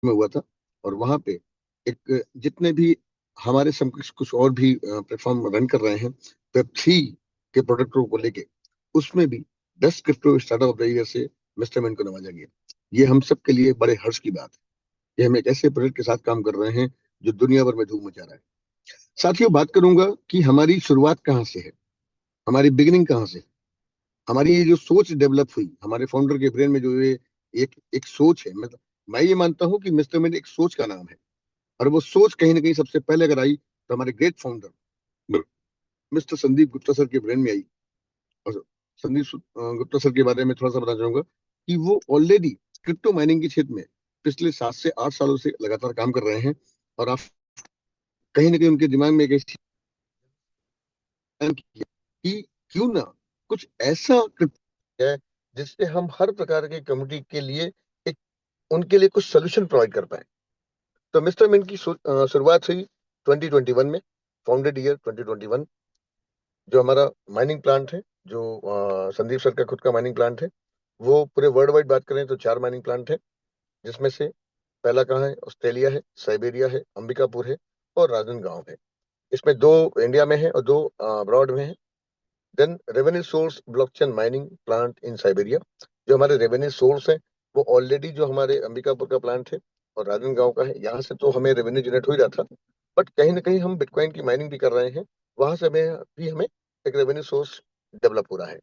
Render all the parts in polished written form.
में हुआ था। और वहां पे एक जितने भी हमारे समकक्ष कुछ और भी प्लेटफॉर्म रन कर रहे हैं Web3 के प्रोडक्टों को लेके, उसमें भी 10 crypto startup of the year से मिस्टर मैन को नवाजा गया। ये हम सब के लिए बड़े हर्ष की बात है कि हम एक ऐसे प्रोजेक्ट के साथ काम कर रहे हैं जो दुनिया भर में धूम मचा रहा है। साथियों, बात करूंगा कि हमारी शुरुआत कहाँ से है, हमारी बिगिनिंग कहाँ से। हमारी ये जो सोच डेवलप हुई हमारे फाउंडर के ब्रेन में, जो ये एक एक सोच है, मतलब मैं ये मानता हूँ कि मिस्टर मैन एक सोच का नाम है। और वो सोच कहीं ना कहीं सबसे पहले अगर आई तो हमारे great founder mister Sandeep Gupta sir के ब्रेन में आई। और संदीप गुप्ता सर के बारे में थोड़ा सा बताना चाहूंगा कि वो ऑलरेडी क्रिप्टो माइनिंग के क्षेत्र में पिछले 7 से 8 सालों से लगातार काम कर रहे हैं। और आप कहीं ना कहीं उनके दिमाग में एक ऐसी किया कि क्यों ना कुछ ऐसा क्रिप्टो है जिससे हम हर प्रकार के कम्युनिटी के लिए एक उनके लिए कुछ सोल्यूशन प्रोवाइड कर पाए। तो मिस्टर मिन की शुरुआत हुई 2021 में, फाउंडेड ईयर 2021। जो हमारा माइनिंग प्लांट है, जो संदीप सर का खुद का माइनिंग प्लांट है, वो पूरे वर्ल्ड वाइड बात करें तो 4 माइनिंग प्लांट है। जिसमें से पहला कहाँ है, ऑस्ट्रेलिया है, साइबेरिया है, अंबिकापुर है और राजनांदगांव है। इसमें 2 इंडिया में है और 2 अब्रॉड में है। Then revenue source blockchain mining plant in Siberia. जो हमारे रेवेन्यू सोर्स है वो ऑलरेडी जो हमारे अंबिकापुर का प्लांट है और राजनांदगांव का है, यहाँ से तो हमें रेवेन्यू जनरेट हो ही रहा था। बट कहीं ना कहीं हम बिटकॉइन की माइनिंग भी कर रहे हैं, वहां से हमें एक रेवेन्यू सोर्स डेवलप हो रहा है।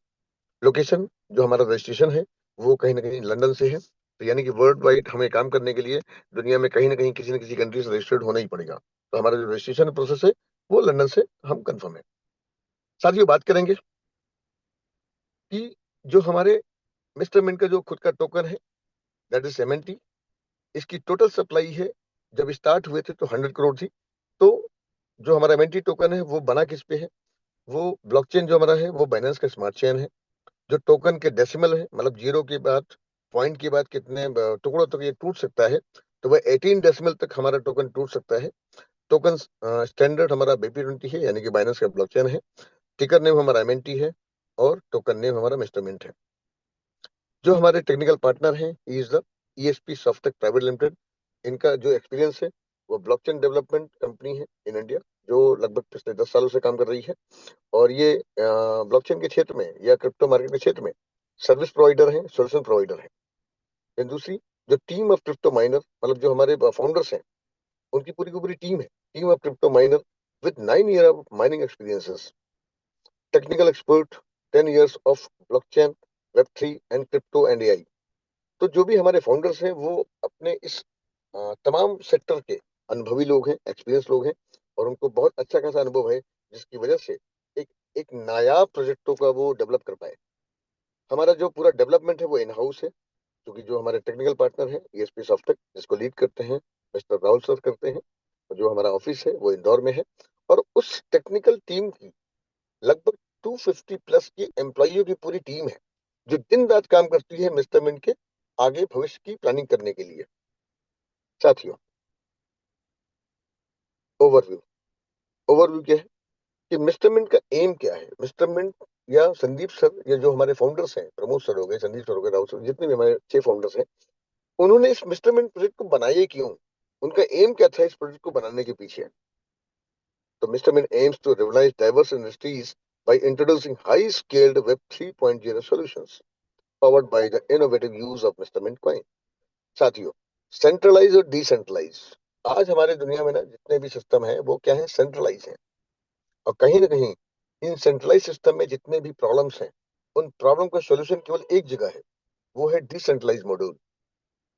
लोकेशन जो हमारा रजिस्ट्रेशन है वो कहीं ना कहीं लंदन से है, तो यानी कि वर्ल्ड वाइड हमें काम करने के लिए दुनिया में कहीं ना कहीं किसी न किसी कंट्री से रजिस्टर्ड होना ही पड़ेगा। तो हमारा जो रजिस्ट्रेशन प्रोसेस है वो लंदन से हम कंफर्म है। साथियों, बात करेंगे कि जो हमारे मिस्टर मिंट का जो खुद का टोकन है, दैट इज MNT। इसकी टोटल सप्लाई है, जब स्टार्ट हुए थे तो 100 करोड़ थी। तो जो हमारा MNT टोकन है वो बना किस पे है, वो ब्लॉकचेन जो हमारा है वो बाइनेंस का स्मार्ट चेन है। जो टोकन के डेसिमल है, मतलब जीरो के बाद, पॉइंट के बाद कितने टुकड़ों तक ये टूट सकता है, तो वह 18 डेसिमल तक हमारा टोकन टूट सकता है। टोकन स्टैंडर्ड हमारा BP20 है, यानी कि बाइनेंस का ब्लॉकचेन है। टिकर नेम हमारा MNT है और टोकन नेम हमारा मिस्टर मिंट है। जो हमारे टेक्निकल पार्टनर हैं, is the ESP Softtech private limited. इनका जो एक्सपीरियंस है वो ब्लॉकचेन डेवलपमेंट कंपनी है इन इंडिया, जो लगभग पिछले 10 सालों से काम कर रही है। और ये ब्लॉकचेन के क्षेत्र में या क्रिप्टो मार्केट के क्षेत्र में सर्विस प्रोवाइडर है, सोल्यूशन प्रोवाइडर है। एंड दूसरी, जो टीम ऑफ क्रिप्टो माइनर, मतलब जो हमारे फाउंडर्स हैं, उनकी पूरी की पूरी टीम है, team of crypto minor with 9 year of mining experiences, technical expert, 10 years of blockchain, Web3 and crypto and AI। तो जो भी हमारे फाउंडर्स हैं वो अपने इस तमाम सेक्टर के अनुभवी लोग हैं, एक्सपीरियंस लोग हैं। और उनको बहुत अच्छा खासा अनुभव है, जिसकी वजह से एक एक नायाब प्रोजेक्टों का वो डेवलप कर पाए। हमारा जो पूरा डेवलपमेंट है वो इन हाउस है, क्योंकि जो हमारे टेक्निकल पार्टनर है ESP सॉफ्टटेक, जिसको लीड करते हैं मिस्टर राहुल सर करते हैं, और जो हमारा ऑफिस है वो इंदौर में है। और उस टेक्निकल टीम की लगभग 250 प्लस की एम्प्लॉइयों की पूरी टीम है, जो दिन रात काम करती है मिस्टर मिंट के आगे भविष्य की प्लानिंग करने के लिए। साथियों, ओवरव्यू ओवरव्यू क्या है कि मिस्टर मिंट का एम क्या है। मिस्टर मिंट या संदीप सर या जो हमारे फाउंडर्स हैं, प्रमोद सर हो गए, संदीप सर हो गए, राहुल सर, जितने भी हमारे 6 फाउंडर्स हैं, उन्होंने इस मिस्टर मिंट प्रोजेक्ट को बनाया क्यों, उनका एम क्या था इस प्रोजेक्ट को बनाने के पीछे। तो mister Mint aims to revitalize diverse industries by introducing high-scaled Web 3.0 solutions powered by the innovative use of Mr. Mint coin। साथियों, सेंट्रलाइज और डिसेंट्रलाइज, आज हमारे दुनिया में ना जितने भी सिस्टम है वो क्या है, सेंट्रलाइज है। और कहीं ना कहीं इन सेंट्रलाइज सिस्टम में जितने भी प्रॉब्लम्स हैं, उन प्रॉब्लम का सॉल्यूशन केवल एक जगह है, वो है डिसेंट्रलाइज मॉड्यूल।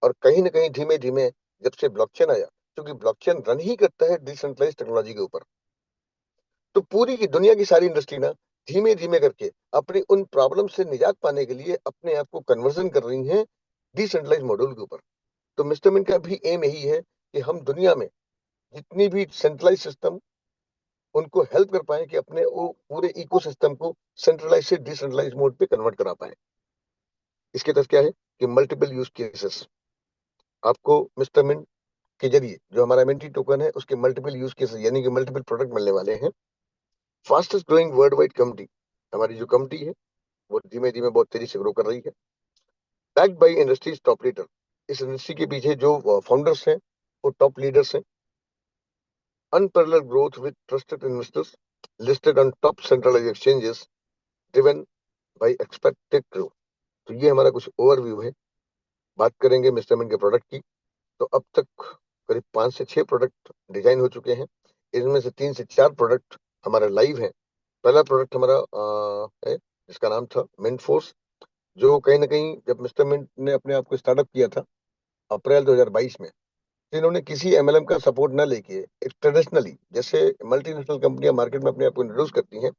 और कहीं ना कहीं धीमे धीमे जब से ब्लॉकचेन आया, क्योंकि ब्लॉकचेन रन ही करता है डिसेंट्रलाइज टेक्नोलॉजी के ऊपर, तो पूरी की दुनिया की सारी इंडस्ट्री ना धीमे धीमे करके अपनी उन प्रॉब्लम से निजात पाने के लिए अपने आप को कन्वर्जन कर रही हैं डिसेंट्रलाइज मॉड्यूल के ऊपर। तो मिस्टर मिन का भी एम यही है कि हम दुनिया में जितनी भी सेंट्रलाइज सिस्टम, उनको हेल्प कर पाए कि अपने वो पूरे इकोसिस्टम को सेंट्रलाइज से डिसेंट्रलाइज मोड पे कन्वर्ट करा पाए। इसके तहत क्या है कि मल्टीपल यूज केसेस आपको मिस्टर मिन के जरिए, जो हमारा MNT टोकन है, उसके मल्टीपल यूज केसेस यानी कि मल्टीपल प्रोडक्ट मिलने वाले हैं। Fastest growing world wide community, हमारी जो कम्युनिटी है वो धीमे धीमे बहुत तेजी से ग्रो कर रही है। Backed by industries top leader, इस इंडस्ट्री के पीछे जो फाउंडर्स हैं वो टॉप लीडर्स हैं। Unparalleled growth with trusted investors listed on top centralised exchanges driven by expected growth. तो ये हमारा कुछ ओवरव्यू है। बात करेंगे मिस्टर मिन के प्रोडक्ट की, तो अब तक करीब 5 से 6 प्रोडक्ट डिजाइन हो चुके हैं। इनमें से 3 से 4 प्रोडक्ट हमारा लाइव है। पहला प्रोडक्ट हमारा है जिसका नाम था मिंट फोर्स, जो कहीं ना कहीं जब मिस्टर मिंट ने अपने आप को स्टार्टअप किया था अप्रैल 2022 में, तो इन्होंने किसी एमएलएम का सपोर्ट न लेके एक ट्रेडिशनली, जैसे मल्टीनेशनल कंपनियां मार्केट में अपने आप को इंट्रोड्यूस करती हैं,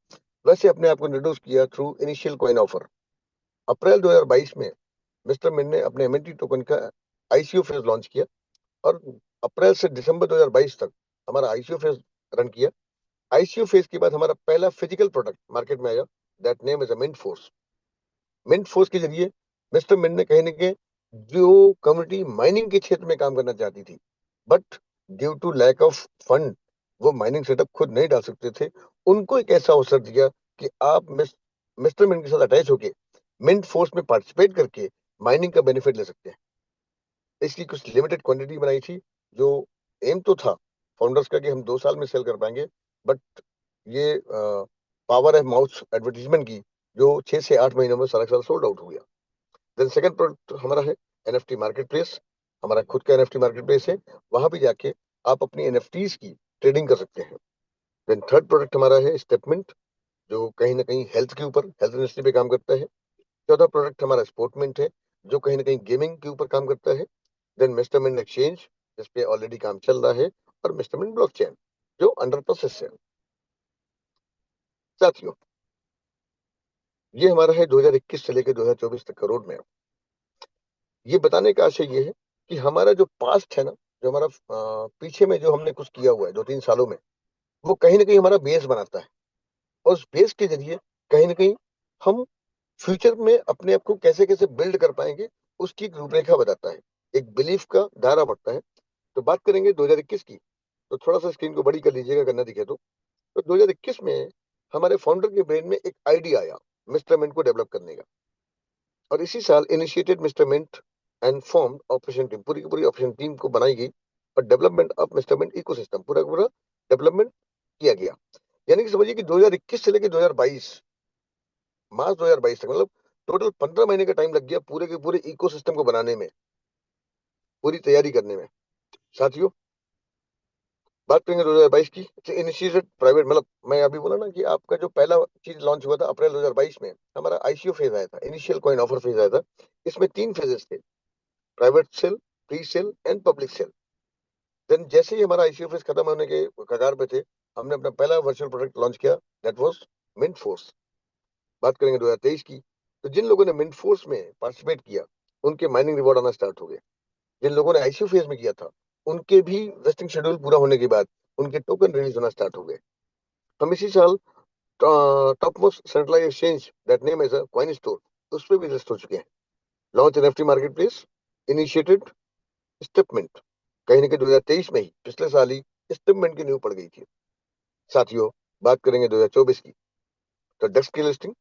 वैसे अपने आप को इंट्रोड्यूस किया through initial coin offer. April 2022 में मिस्टर मिंट ने अपने एमएनटी टोकन का आईसीओ फेज लॉन्च किया, और अप्रैल से दिसंबर 2022 तक हमारा आईसीओ फेज रन किया। आईसीओ फेज के बाद हमारा पहला फिजिकल प्रोडक्ट मार्केट में आया, that name is a Mint Force. Mint Force के जरिए मिस्टर मिंट ने कहीं ना कहीं जो कम्युनिटी माइनिंग के क्षेत्र में काम करना चाहती थी, but due to lack of fund वो माइनिंग सेटअप खुद नहीं डाल सकते थे, उनको एक ऐसा अवसर दिया कि आप मिस्टर मिंट के साथ अटैच होके मिंट फोर्स में पार्टिसिपेट करके माइनिंग का बेनिफिट ले सकते हैं। इसकी कुछ लिमिटेड क्वांटिटी बनाई थी, जो एम तो था फाउंडर्स का कि हम 2 साल में सेल कर पाएंगे, बट ये पावर है माउथ एडवर्टीजमेंट की, जो 6 से 8 महीनों में सारा का सारा सोल्ड आउट हो गया। देन सेकंड प्रोडक्ट हमारा है एनएफटी मार्केट प्लेस। हमारा खुद का एनएफटी मार्केट प्लेस है, वहां भी जाके आप अपनी एनएफटीज की ट्रेडिंग कर सकते हैं। देन थर्ड प्रोडक्ट हमारा है स्टेपमिंट, जो कहीं ना कहीं हेल्थ के ऊपर, हेल्थ इंडस्ट्री पे काम करता है। चौथा प्रोडक्ट हमारा स्पोर्टमिंट है, जो कहीं ना कहीं गेमिंग के ऊपर काम करता है। देन मिस्टर मिंट एक्सचेंज, जिस पे ऑलरेडी काम चल रहा है, और मिस्टर मिंट ब्लॉकचेन, जो अंडर प्रोसेस है। साथियों, ये हमारा है 2021 से लेकर 2024 तक का रोड मैप। ये बताने का आशय ये है कि हमारा जो पास्ट है ना, जो हमारा पीछे में जो हमने कुछ किया हुआ है 2-3 सालों में, वो कहीं ना कहीं हमारा बेस बनाता है, और उस बेस के जरिए कहीं ना कहीं हम फ्यूचर में अपने आप को कैसे कैसे बिल्ड कर पाएंगे, उसकी एक रूपरेखा बताता है, एक बिलीफ का दायरा बढ़ता है। तो बात करेंगे 2021 की, तो थोड़ा सा स्क्रीन को बड़ी कर लीजिएगा, करना दिखे तो 2021 में हमारे फाउंडर के ब्रेन में एक आइडिया आया मिस्टर मिंट को डेवलप करने का, और इसी साल initiated mister Mint and form operation team, पूरी की पूरी ऑपरेशन टीम को बनाई गई, और development of mister Mint ecosystem पूरा का पूरा डेवलपमेंट किया गया। यानी कि समझिए कि 2021 से लेकर 2022, मार्च 2022 तक, मतलब टोटल 15 महीने का टाइम लग गया पूरे के पूरे इकोसिस्टम को बनाने में, पूरी तैयारी करने में। साथियों, बात करेंगे 2022 की, इनिशिएटेड प्राइवेट, मतलब मैं अभी बोला ना कि आपका जो पहला चीज लॉन्च हुआ था अप्रैल 2022 में, हमारा आईसीओ फेज आया था, इनिशियल कॉइन ऑफर फेज आया था। इसमें 3 फेजेस थे, private sale, pre sale and public sale. Then जैसे ही हमारा आईसीओ फेज खत्म होने के कगार पे थे, हमने अपना पहला वर्चुअल प्रोडक्ट लॉन्च किया, दैट वाज मिंट फोर्स। बात करेंगे 2023 की, तो जिन लोगों ने मिंट फोर्स में पार्टिसिपेट किया उनके माइनिंग रिवॉर्ड आना स्टार्ट हो गए। जिन लोगों ने आईसीयू फेज में किया था, उनके भी वेस्टिंग शेड्यूल पूरा होने के बाद उनके टोकन रिलीज होना स्टार्ट हो गए। हम इसी साल top most centralized exchange, that name is a coin store, उस पर भी लिस्ट हो चुके हैं। Launch NFT marketplace, initiated स्टेपमेंट, कहीं ना कहीं 2023 में ही, पिछले साल ही स्टेपमेंट की न्यू पड़ गई थी। साथियों, बात करेंगे 2024 की, तो डेस्क की लिस्टिंग,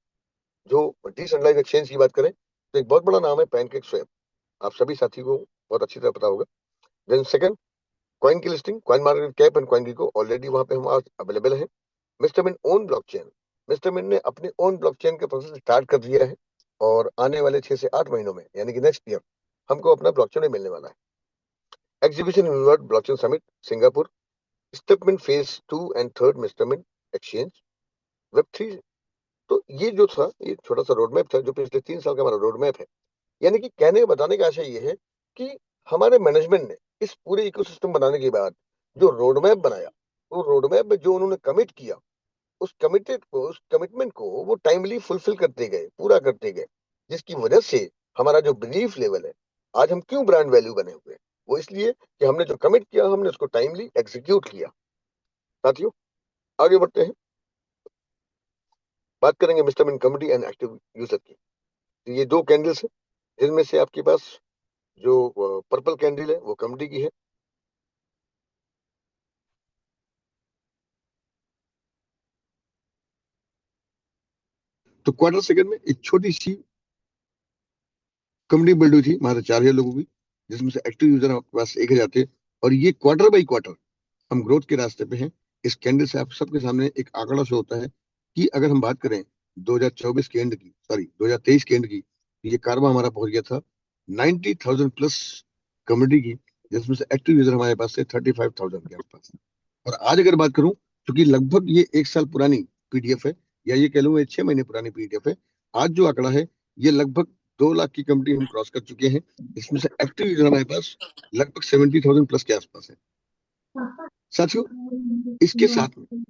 जो डिसेंट्रलाइज एक्सचेंज की बात करें, तो एक बहुत बड़ा नाम है पैनकेक स्वैप, आप सभी साथी को बहुत अच्छी तरह पता होगा। देन सेकंड, कॉइन की listing, coin market cap and coin को ऑलरेडी वहां पे हम आज अवेलेबल है। मिस्टर मिन ओन ब्लॉकचेन, मिस्टर मिन ने अपने ओन ब्लॉकचेन का प्रोसेस स्टार्ट कर दिया है, और आने वाले 6 से 8 महीनों में, यानी कि नेक्स्ट ईयर, हमको अपना ब्लॉकचेन मिलने वाला है। Exhibition invert blockchain summit Singapore, स्टेपमिन phase 2 and 3 mister min exchange, web 3। तो ये जो था, ये छोटा सा रोड मैप था, जो पिछले 3 साल का हमारा रोड मैप है। यानी कि कहने बताने का आशय ये है कि हमारे मैनेजमेंट ने इस पूरे इकोसिस्टम बनाने के बाद जो रोड मैप बनाया, वो रोड मैप में जो उन्होंने कमिट किया, उस कमिटमेंट को वो टाइमली फुलफिल करते गए, पूरा करते गए, जिसकी वजह से हमारा जो बिलीफ लेवल है, आज हम क्यों ब्रांड वैल्यू बने हुए हैं, वो इसलिए कि हमने जो कमिट किया हमने उसको टाइमली एग्जीक्यूट किया। साथियों, आगे बढ़ते हैं, बात करेंगे मिस्टर मिन कमिटी एंड एक्टिव यूजर की। तो ये 2 कैंडल्स है, जिनमें से आपके पास जो पर्पल कैंडल है वो कमिटी की है। तो क्वार्टर सेकंड में एक छोटी सी कम्युनिटी बिल्ड हुई थी हमारे 4000 लोगों की, जिसमें से एक्टिव यूजर आपके पास 1,000 थे, और ये क्वार्टर बाई क्वार्टर हम ग्रोथ के रास्ते पे हैं। इस कैंडल से आप सबके सामने एक आंकड़ा शो होता है कि अगर हम बात करें 2024 के एंड की, सॉरी 2023 के एंड की, ये कारवा हमारा पहुंच गया था 90,000 प्लस कम्युनिटी की, जिसमें से एक्टिव यूजर हमारे पास से 35,000 के आसपास। और आज अगर बात करूं, क्योंकि लगभग ये 1 साल पुरानी पीडीएफ है, या ये कह लूं ये 6 महीने पुरानी पीडीएफ है, आज जो आंकड़ा है ये लगभग 2 लाख की कम्युनिटी हम क्रॉस कर चुके हैं। इसमें से एक्टिव यूजर हमारे पास लगभग 70,000 प्लस के आसपास है। साथियों, इसके साथ में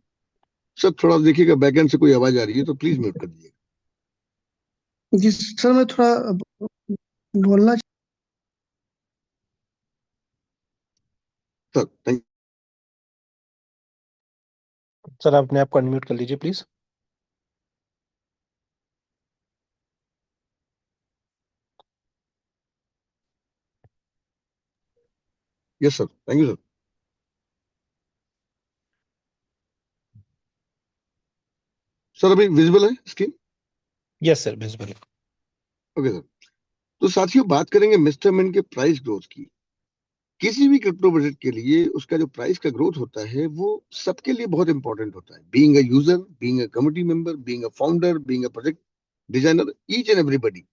सर थोड़ा देखिएगा, बैकएंड से कोई आवाज आ रही है तो प्लीज म्यूट कर दीजिए जी सर, मैं थोड़ा बोलना। सर। थैंक सर आप अपने आप को अनम्यूट कर लीजिए please. Yes sir, thank you sir. Sir अभी विजिबल है screen? Yes sir, visible. Okay sir. तो साथियों, बात करेंगे मिस्टर मिन के प्राइस ग्रोथ की। किसी भी क्रिप्टो बजट के लिए उसका जो प्राइस का ग्रोथ होता है वो सबके लिए बहुत इंपॉर्टेंट होता है। Being a user, being a committee member, being a founder, being a project designer, each and everybody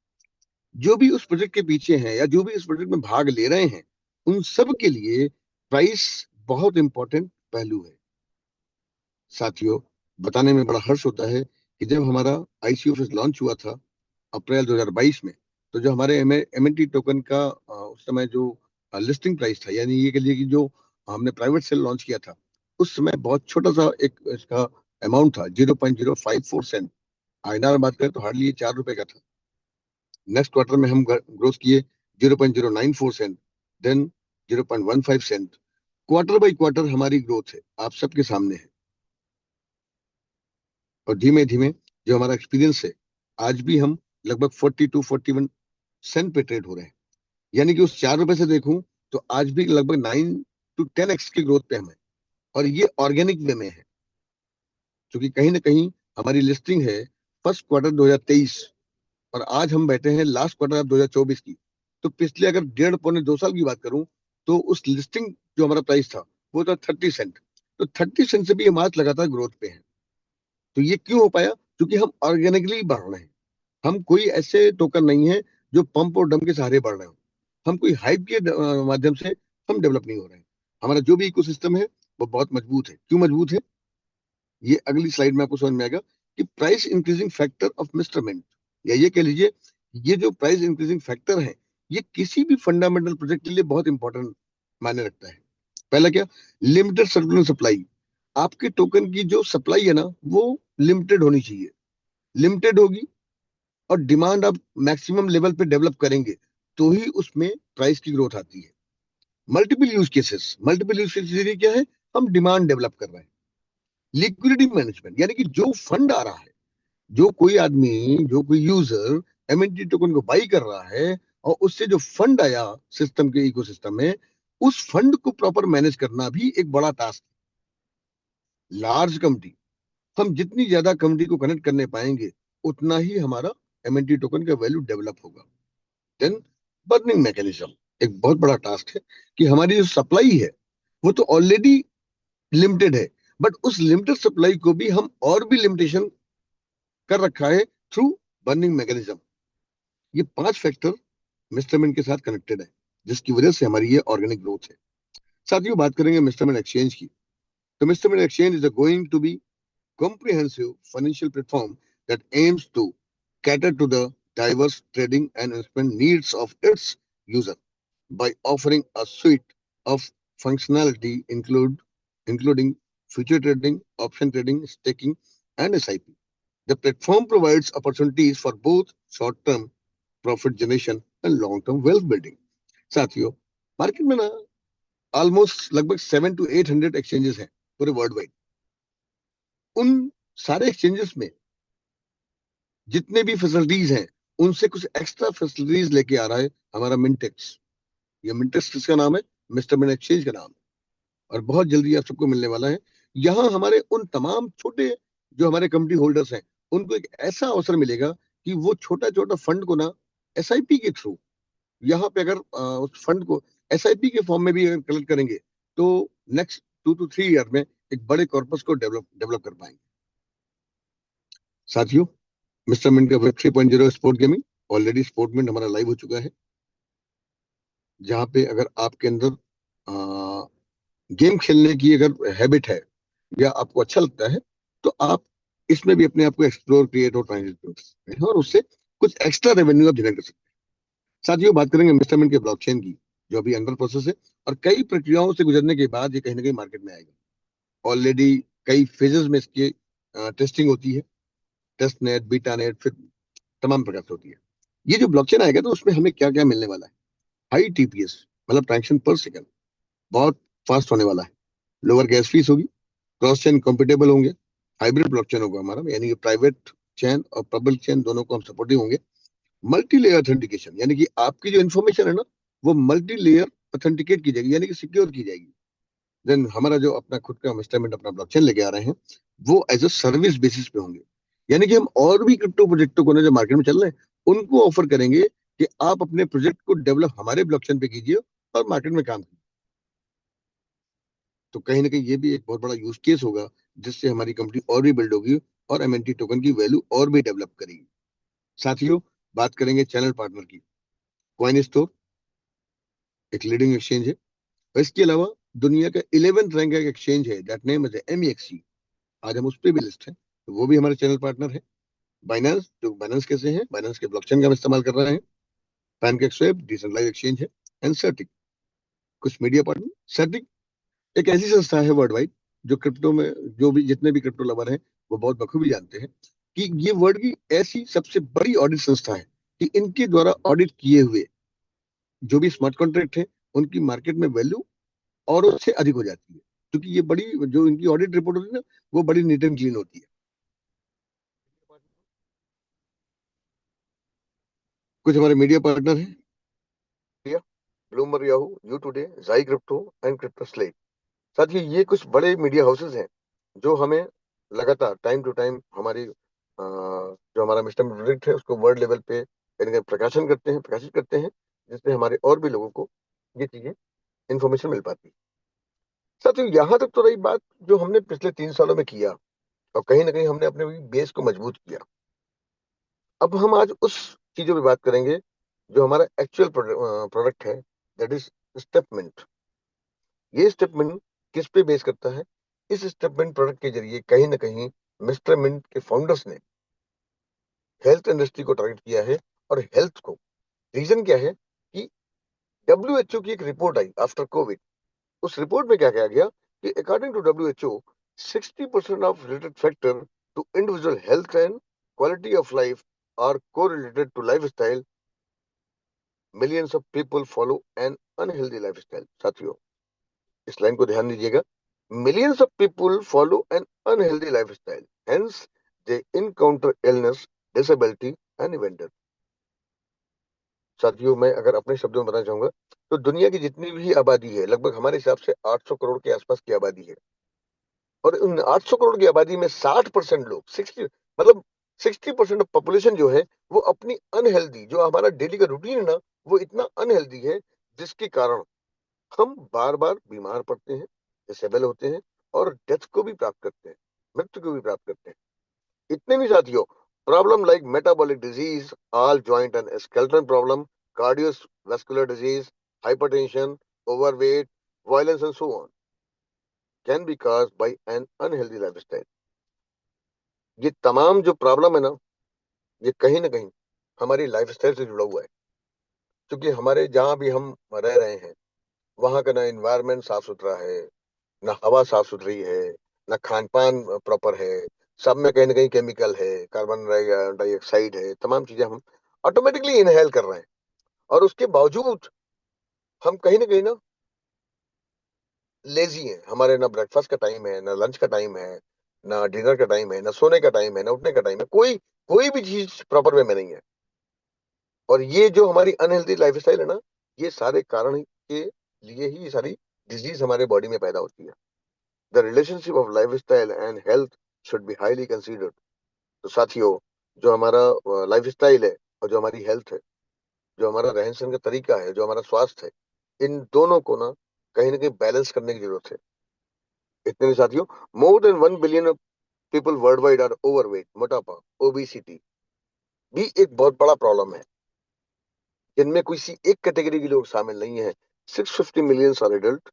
जो भी उस प्रोजेक्ट के पीछे हैं या जो भी इस प्रोजेक्ट में भाग ले रहे हैं, उन सब के लिए प्राइस बहुत इंपॉर्टेंट पहलू है। साथियों, बताने में बड़ा हर्ष होता है कि जब हमारा आईसीओ ऑफिस लॉन्च हुआ था अप्रैल 2022 में, तो जो हमारे एमएनटी टोकन का उस समय जो लिस्टिंग प्राइस था, यानी ये कह लीजिए कि जो हमने प्राइवेट सेल लॉन्च किया था, उस समय बहुत छोटा सा एक इसका अमाउंट था, 0.054 सेंट। आईएनआर बात करें तो हार्डली 4 रुपए का था। नेक्स्ट क्वार्टर में हम ग्रोथ किए 0.094 cent, then 0.15 cent. Quarter by quarter हमारी ग्रोथ है, आप सबके सामने है। और धीमे धीमे जो हमारा एक्सपीरियंस है, आज भी हम लगभग 42-41 सेंट पे ट्रेड हो रहे हैं। यानी कि उस 4 रुपए से देखूं तो आज भी लगभग 9 to 10x की ग्रोथ पे हम है। और ये ऑर्गेनिक वे में है, क्योंकि कहीं ना कहीं हमारी लिस्टिंग है फर्स्ट क्वार्टर 2023, और आज हम बैठे हैं लास्ट क्वार्टर 2024 की। तो पिछले अगर 1.5 पौने 2 साल की बात करूं, तो उस लिस्टिंग जो हमारा प्राइस था वो था 30 सेंट। तो 30 सेंट से भी हम आज लगातार ग्रोथ पे हैं। तो ये क्यों हो पाया? क्योंकि हम ऑर्गेनिकली बढ़ रहे हैं। हम कोई ऐसे टोकन नहीं है जो पंप और डम के सहारे बढ़ रहे हो। हम कोई हाइप के माध्यम से हम डेवलप नहीं हो रहे हैं। हमारा जो भी इकोसिस्टम है वो बहुत मजबूत है। क्यों मजबूत है, ये अगली स्लाइड में आपको समझ में आएगा कि price increasing factor of mister Mint, या ये कह लीजिए ये जो प्राइस इंक्रीजिंग फैक्टर है, ये किसी भी फंडामेंटल प्रोजेक्ट के लिए बहुत इंपॉर्टेंट मायने रखता है। पहला क्या? Limited circular supply. आपके टोकन की जो सप्लाई है ना, वो लिमिटेड होनी चाहिए। लिमिटेड होगी और डिमांड आप मैक्सिमम लेवल पे डेवलप करेंगे तो ही उसमें प्राइस की ग्रोथ आती है। Multiple use cases, multiple use cases क्या है? हम डिमांड डेवलप कर रहे हैं। लिक्विडिटी मैनेजमेंट, यानी कि जो फंड आ रहा है, जो कोई आदमी, जो कोई यूजर एमएनटी टोकन को बाई कर रहा है, और उससे जो फंड आया सिस्टम के इकोसिस्टम में, उस फंड को प्रॉपर मैनेज करना भी एक बड़ा टास्क है। लार्ज कमिटी, हम जितनी ज्यादा कमिटी को कनेक्ट करने पाएंगे उतना ही हमारा एमएनटी टोकन का वैल्यू डेवलप होगा। देन बर्निंग मैकेनिज्म, एक बहुत बड़ा टास्क है कि हमारी जो सप्लाई है वो तो ऑलरेडी लिमिटेड है, बट उस लिमिटेड सप्लाई को भी हम और भी लिमिटेशन कर रखा है थ्रू बर्निंग मैकेनिज्म। ये 5 फैक्टर मिस्टरमेंट के साथ कनेक्टेड है, जिसकी वजह से हमारी ये ऑर्गेनिक ग्रोथ है। साथियों, बात करेंगे मिस्टरमेंट एक्सचेंज की। तो mister mint exchange is going to be comprehensive financial platform that aims to cater to the diverse trading and investment needs of its user by offering a suite of functionality including future trading, option trading, staking, and SIP. The platform provides opportunities for both short-term profit generation and long-term wealth building. साथियों, market में ना almost लगभग 700 to 800 exchanges हैं पूरे world wide. उन सारे exchanges में जितने भी फैसिलिटीज हैं, उनसे कुछ एक्स्ट्रा फैसिलिटीज लेके आ रहा है हमारा मिंटेक्स। ये मिंटेक्स किसका नाम है? मिस्टर मिन एक्सचेंज का नाम है, और बहुत जल्दी आप सबको मिलने वाला है। यहाँ हमारे उन तमाम छोटे जो हमारे कमिटी होल्डर्स हैं, उनको एक ऐसा अवसर मिलेगा कि वो छोटा छोटा फंड को ना एसआईपी के थ्रू यहाँ पे अगर उस फंड को एसआईपी के फॉर्म में भी अगर कलेक्ट करेंगे तो नेक्स्ट 2 to 3 ईयर में एक बड़े कॉर्पस को डेवलप कर पाएंगे। साथियों, मिस्टर मिंट का web 3.0 sport gaming already sport mint हमारा लाइव हो चुका है, जहाँ पे अगर आपके अंदर गेम खेलने की अगर हैबिट है या आपको अच्छा लगता है तो आप इसमें भी अपने आप को एक्सप्लोर, क्रिएट और ट्रांजिट कर सकते हैं और उससे कुछ एक्स्ट्रा रेवेन्यू आप जनरेट कर सकते हैं। साथियों, बात करेंगे इंवेस्टमेंट के ब्लॉकचेन की, जो अभी अंडर प्रोसेस है और कई प्रक्रियाओं से गुजरने के बाद ये कहीं ना कहीं मार्केट में आएगा। ऑलरेडी कई फेजेस में इसकी टेस्टिंग होती है, टेस्ट नेट, बीटा नेट, फिर तमाम प्रकार से होती है। ये जो ब्लॉकचेन आएगा तो उसमें हमें क्या क्या मिलने वाला है? हाई टीपीएस, मतलब ट्रांजेक्शन पर सेकंड, बहुत फास्ट होने वाला है। लोअर गैस फीस होगी, क्रॉस चेन कंपेटेबल होंगे, हाइब्रिड ब्लॉकचेन होगा हमारा, यानी कि प्राइवेट चेन और पब्लिक चेन दोनों को हम सपोर्टिव होंगे। मल्टी लेयर ऑथेंटिकेशन, यानी कि आपकी जो इन्फॉर्मेशन है ना वो मल्टी लेयर ऑथेंटिकेट की जाएगी, यानी कि सिक्योर की जाएगी। देन हमारा जो अपना खुद का इंस्टॉलमेंट, अपना ब्लॉकचेन लेके आ रहे हैं, वो एज अ सर्विस बेसिस पे होंगे। यानी कि हम और भी क्रिप्टो प्रोजेक्टों को ना जो मार्केट में चल रहे हैं उनको ऑफर करेंगे कि आप अपने प्रोजेक्ट को डेवलप हमारे ब्लॉकचेन पे कीजिए और मार्केट में काम कीजिए। तो कहीं ना कहीं ये भी एक बहुत बड़ा यूज केस होगा, जिससे हमारी कंपनी और भी बिल्ड होगी और एमएनटी टोकन की वैल्यू और भी डेवलप करेगी। साथियों, बात करेंगे चैनल पार्टनर की। कॉइन स्टोर एक लीडिंग एक्सचेंज है और इसके अलावा दुनिया का 11th रैंक का एक्सचेंज है, दैट नेम इज एमईएक्सी। आज हम उस पर भी लिस्ट है, तो वो भी हमारे चैनल पार्टनर है। बाइनेंस, जो बाइनेंस कैसे है, बाइनेंस के ब्लॉकचेन का हम इस्तेमाल कर रहे हैं। पैनकेक स्वेप डिसेंट्रलाइज्ड एक्सचेंज है। एंड सर्टिक, कुछ मीडिया पार्टनर। सर्टिक एक ऐसी संस्था है वर्ल्ड वाइड जो क्रिप्टो में, जो भी जितने भी क्रिप्टो लवर हैं वो बहुत बखूबी जानते हैं कि ये वर्ल्ड की ऐसी सबसे बड़ी ऑडिट संस्था है कि इनके द्वारा ऑडिट किए हुए जो भी स्मार्ट कॉन्ट्रैक्ट है उनकी मार्केट में वैल्यू और उससे अधिक हो जाती है, क्योंकि ये बड़ी, जो इनकी ऑडिट रिपोर्ट होती है ना, वो बड़ी नीट एंड क्लीन होती है। कुछ हमारे मीडिया पार्टनर हैं, ब्लूमबर्ग, याहू, यू टुडे, जाई क्रिप्टो एंड क्रिप्टो स्लेक। साथियों, ये कुछ बड़े मीडिया हाउसेस हैं जो हमें लगातार टाइम टू टाइम हमारी जो हमारा मिस्टर प्रोजेक्ट है उसको वर्ल्ड लेवल पे इनका प्रकाशित करते हैं, जिससे हमारे और भी लोगों को ये चीजें इन्फॉर्मेशन मिल पाती है। साथियों, यहाँ तक तो रही बात जो हमने पिछले 3 सालों में किया और कहीं ना कहीं हमने अपने बेस को मजबूत किया। अब हम आज उस चीजों पे बात करेंगे जो हमारा एक्चुअल प्रोडक्ट है, दैट इज स्टेपमिंट। ये स्टेपमिंट किस पे बेस करता है? इस स्टेपमिंट प्रोडक्ट के जरिए कहीं ना कहीं मिस्टर मिंट के फाउंडर्स ने हेल्थ इंडस्ट्री को टारगेट किया है। और हेल्थ को रीजन क्या है कि डब्ल्यूएचओ की एक रिपोर्ट आई आफ्टर कोविड। उस रिपोर्ट में क्या कहा गया कि according to WHO 60% of related factor to individual health and quality of life are correlated to lifestyle. Millions of people follow an unhealthy lifestyle. साथियों, इस लाइन को ध्यान दीजिएगा। Millions of people follow an unhealthy lifestyle, hence they encounter illness, disability and event death. साथियों, मैं अगर अपने शब्दों में बताना चाहूंगा तो दुनिया की जितनी भी आबादी है, लगभग हमारे हिसाब से 800 करोड़ के आसपास की आबादी है। और उन 800 करोड़ की आबादी में 60% लोग, 60, मतलब 60% ऑफ पॉपुलेशन जो है वो अपनी अनहेल्दी, जो हमारा डेली का रूटीन है ना, वो इतना अनहेल्दी है जिसके कारण हम बार बार बीमार पड़ते हैं, डिसेबल होते हैं और डेथ को भी प्राप्त करते हैं, मृत्यु को भी प्राप्त करते हैं। इतने भी साथियों, problem like metabolic disease, all joint and skeletal problem, cardiovascular disease, hypertension, overweight, violence and so on can be caused by an unhealthy lifestyle। ये तमाम जो प्रॉब्लम है ना, ये कहीं ना कहीं हमारी लाइफस्टाइल से जुड़ा हुआ है। क्योंकि हमारे जहां भी हम रह रहे हैं वहां का ना एनवायरनमेंट साफ सुथरा है, ना हवा साफ सुथरी है, ना खान पान प्रॉपर है। सब में कहीं ना कहीं केमिकल है, कार्बन डाइऑक्साइड है, तमाम चीजें हम ऑटोमेटिकली इनहेल कर रहे हैं। और उसके बावजूद हम कहीं ना लेजी हैं। हमारे ना ब्रेकफास्ट का टाइम है, ना लंच का टाइम है, ना डिनर का टाइम है, ना सोने का टाइम है, ना उठने का टाइम है। कोई कोई भी चीज प्रॉपर वे में नहीं है। और ये जो हमारी अनहेल्दी लाइफस्टाइल है ना, ये सारे कारण के लिए ही ये सारी डिजीज हमारे बॉडी में पैदा होती है। The relationship of lifestyle and health should be highly considered. तो साथियों, जो हमारा लाइफस्टाइल है और जो हमारी हेल्थ है, जो हमारा रहन सहन का तरीका है, जो हमारा स्वास्थ्य है, इन दोनों को ना कहीं बैलेंस करने की जरूरत है। इतने में साथियों, more than 1 billion people world wide are overweight. मोटापा, ओबेसिटी भी एक बहुत बड़ा प्रॉब्लम है, जिनमें किसी एक कैटेगरी के लोग शामिल नहीं है। 650 million are adult,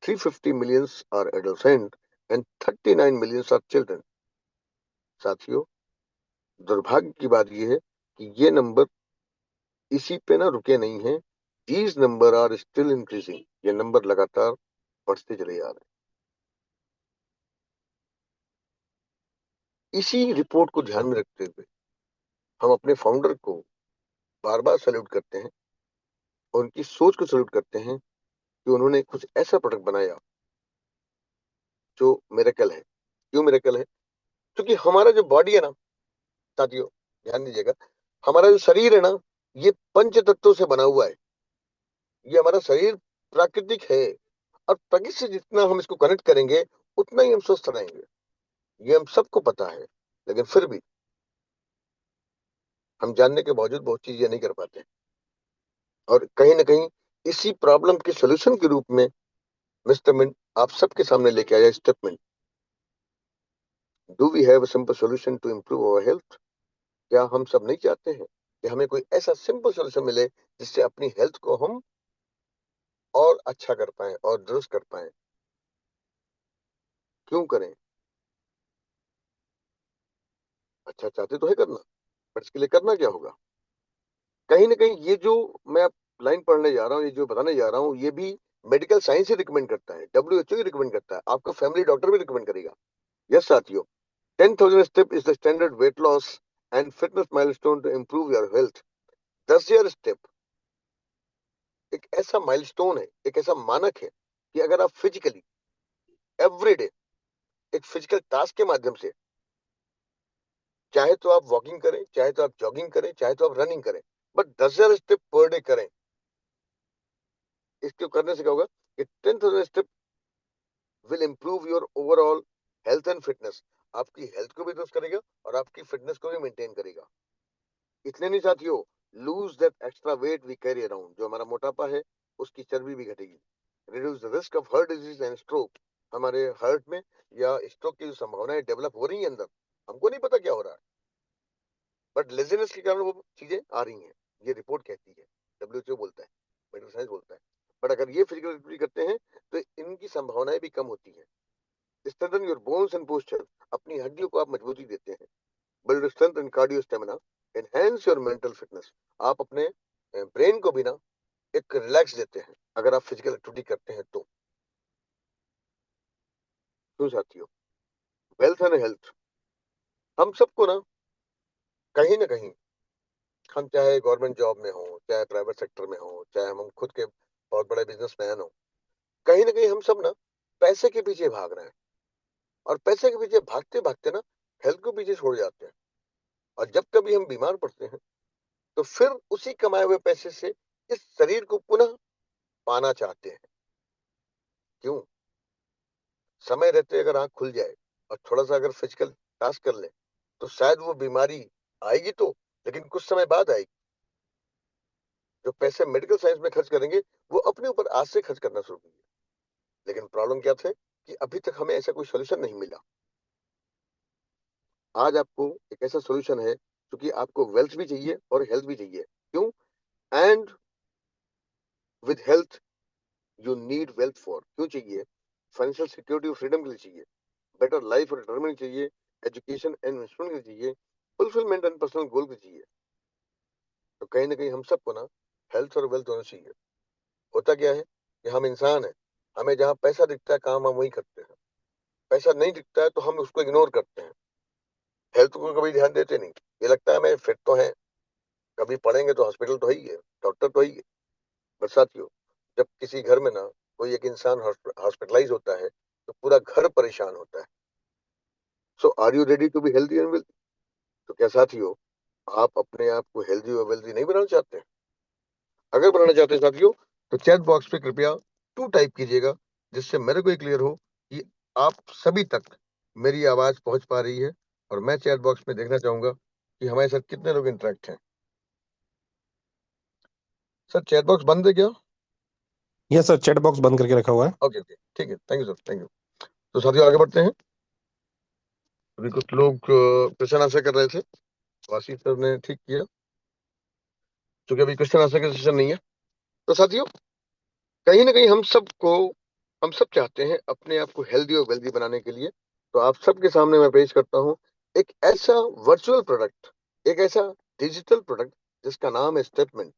350 million are adolescent and 39 million are children. साथियों, दुर्भाग्य की बात यह है कि ये नंबर इसी पे ना रुके नहीं हैं। These number are still increasing. ये नंबर लगातार बढ़ते चले जा रहे हैं। इसी रिपोर्ट को ध्यान में रखते हुए हम अपने फाउंडर को बार बार सैल्यूट करते हैं और उनकी सोच को सैल्यूट करते हैं कि उन्होंने कुछ ऐसा प्रोडक्ट बनाया जो मिरेकल है। क्यों मिरेकल है? क्योंकि हमारा जो बॉडी है ना साथियों, ध्यान दीजिएगा, हमारा जो शरीर है ना, ये पंच तत्वों से बना हुआ है। ये हमारा शरीर प्राकृतिक है, और प्रकृति से जितना हम इसको कनेक्ट करेंगे उतना ही हम स्वस्थ रहेंगे। ये हम सबको पता है, लेकिन फिर भी हम जानने के बावजूद बहुत चीजें नहीं कर पाते। और कहीं ना कहीं इसी प्रॉब्लम के सोल्यूशन के रूप में मिस्टर मिंट आप सबके सामने लेके आया statement. Do we have a simple solution to improve our health? क्या हम सब नहीं चाहते हैं कि हमें कोई ऐसा सिंपल सॉल्यूशन मिले जिससे अपनी हेल्थ को हम और अच्छा कर पाए और दुरुस्त कर पाए? क्यों करें? अच्छा चाहते तो है करना, बट इसके लिए करना क्या होगा? कहीं ना कहीं ये जो मैं लाइन पढ़ने जा रहा हूँ, ये जो बताने जा रहा हूँ, ये भी मेडिकल साइंस ही रिकमेंड करता है, WHO ही रिकमेंड करता है, आपका फैमिली डॉक्टर भी रिकमेंड करेगा। यस साथियों, 10,000 step is the standard weight loss and fitness milestone to improve your health. 10,000 step एक ऐसा माइलस्टोन है, एक ऐसा मानक है कि अगर आप फिजिकली एवरीडे एक फिजिकल टास्क के माध्यम से, चाहे तो आप वॉकिंग करें, चाहे तो आप जॉगिंग करें, चाहे तो आप रनिंग करें, बट 10,000 स्टेप पर डे करें। इसको करने से क्या होगा कि 10,000 step will improve your overall health and fitness. आपकी हेल्थ को भी दुरुस्त करेगा और आपकी फिटनेस को भी मेंटेन करेगा। इतने नहीं साथियों, lose that extra weight we carry around. जो हमारा मोटापा है उसकी चर्बी भी घटेगी। Reduce the risk of heart disease and stroke. हमारे हार्ट में या स्ट्रोक की जो संभावनाएं डेवलप हो रही है अंदर, हमको नहीं पता क्या हो रहा है, बट लेजीनेस के कारण वो चीजें आ रही हैं। ये रिपोर्ट कहती है, WHO बोलता है, मेडिकल साइंस बोलता है। बट अगर ये फिजिकल एक्टिविटी करते हैं तो इनकी संभावनाएं भी कम होती है। Strengthen your bones and posture. अपनी हड्डियों को आप मजबूती देते हैं। Build strength and cardio stamina. Enhance your mental fitness. आप अपने ब्रेन को भी ना एक रिलैक्स देते हैं अगर आप फिजिकल एक्टिविटी करते हैं तो। क्यों साथियों? वेल्थ एंड हेल्थ हम सबको ना कहीं, हम चाहे गवर्नमेंट जॉब में हो, चाहे प्राइवेट सेक्टर में हो, चाहे हम खुद के बहुत बड़े बिजनेसमैन हो, कहीं ना कहीं हम सब ना पैसे के पीछे भाग रहे हैं, और पैसे के पीछे भागते भागते ना हेल्थ को पीछे छोड़ जाते हैं। और जब कभी हम बीमार पड़ते हैं तो फिर उसी कमाए हुए पैसे से इस शरीर को पुनः पाना चाहते हैं। क्यों? समय रहते अगर आंख खुल जाए और थोड़ा सा अगर फिजिकल टास्क कर ले तो शायद वो बीमारी आएगी तो, लेकिन कुछ समय बाद आएगी। जो पैसे मेडिकल साइंस में खर्च करेंगे वो अपने ऊपर आज से खर्च करना शुरू करेंगे। लेकिन प्रॉब्लम क्या थे कि अभी तक हमें ऐसा कोई सोल्यूशन नहीं मिला। आज आपको एक ऐसा सोल्यूशन है, क्योंकि आपको वेल्थ भी चाहिए और हेल्थ भी चाहिए। क्यों? And with health you need wealth for. क्यों चाहिए? फाइनेंशियल सिक्योरिटी और फ्रीडम के लिए चाहिए, बेटर लाइफ और रिटायरमेंट के लिए चाहिए, एजुकेशन एंड इन्वेस्टमेंट के लिए चाहिए, फुलफिलमेंट एंड पर्सनल गोल के लिए चाहिए। तो कहीं ना कहीं हम सबको ना हेल्थ और वेल्थ दोनों चाहिए। होता क्या है कि हम इंसान है, हमें जहाँ पैसा दिखता है काम हम वही करते हैं, पैसा नहीं दिखता है तो हम उसको इग्नोर करते हैं, हेल्थ को कभी ध्यान देते नहीं। ये लगता है हमें फिट तो है, कभी पढ़ेंगे तो हॉस्पिटल तो ही है, डॉक्टर तो ही है। बट साथियों, जब किसी घर में ना कोई एक इंसान हॉस्पिटलाइज होता है तो पूरा घर परेशान होता है। So are you ready to be healthy and wealthy? तो क्या साथियों, आप अपने आप को हेल्दी और वेल्थी नहीं बनाना चाहते हैं? अगर बनाना चाहते हैं साथियों, तो चैट बॉक्स पे कृपया टू टाइप कीजिएगा, जिससे मेरे को ये क्लियर हो कि आप सभी तक मेरी आवाज पहुंच पा रही है। और मैं चैट बॉक्स में देखना चाहूंगा कि हमारे साथ कितने लोग इंटरेक्ट हैं। सर चैट बॉक्स बंद है क्या? यस सर, चैट बॉक्स बंद करके रखा हुआ है। ओके ओके, ठीक है, thank you sir, thank you. तो साथियों आगे बढ़ते हैं। अभी कुछ लोग क्वेश्चन आंसर कर रहे थे, आशीष सर ने ठीक किया, क्योंकि अभी क्वेश्चन आंसर का सेशन नहीं है। तो साथियों, कहीं ना कहीं हम सब चाहते हैं अपने आप को हेल्दी और वेल्दी बनाने के लिए। तो आप सबके सामने मैं पेश करता हूँ एक ऐसा वर्चुअल प्रोडक्ट, एक ऐसा डिजिटल प्रोडक्ट जिसका नाम है स्टेटमेंट।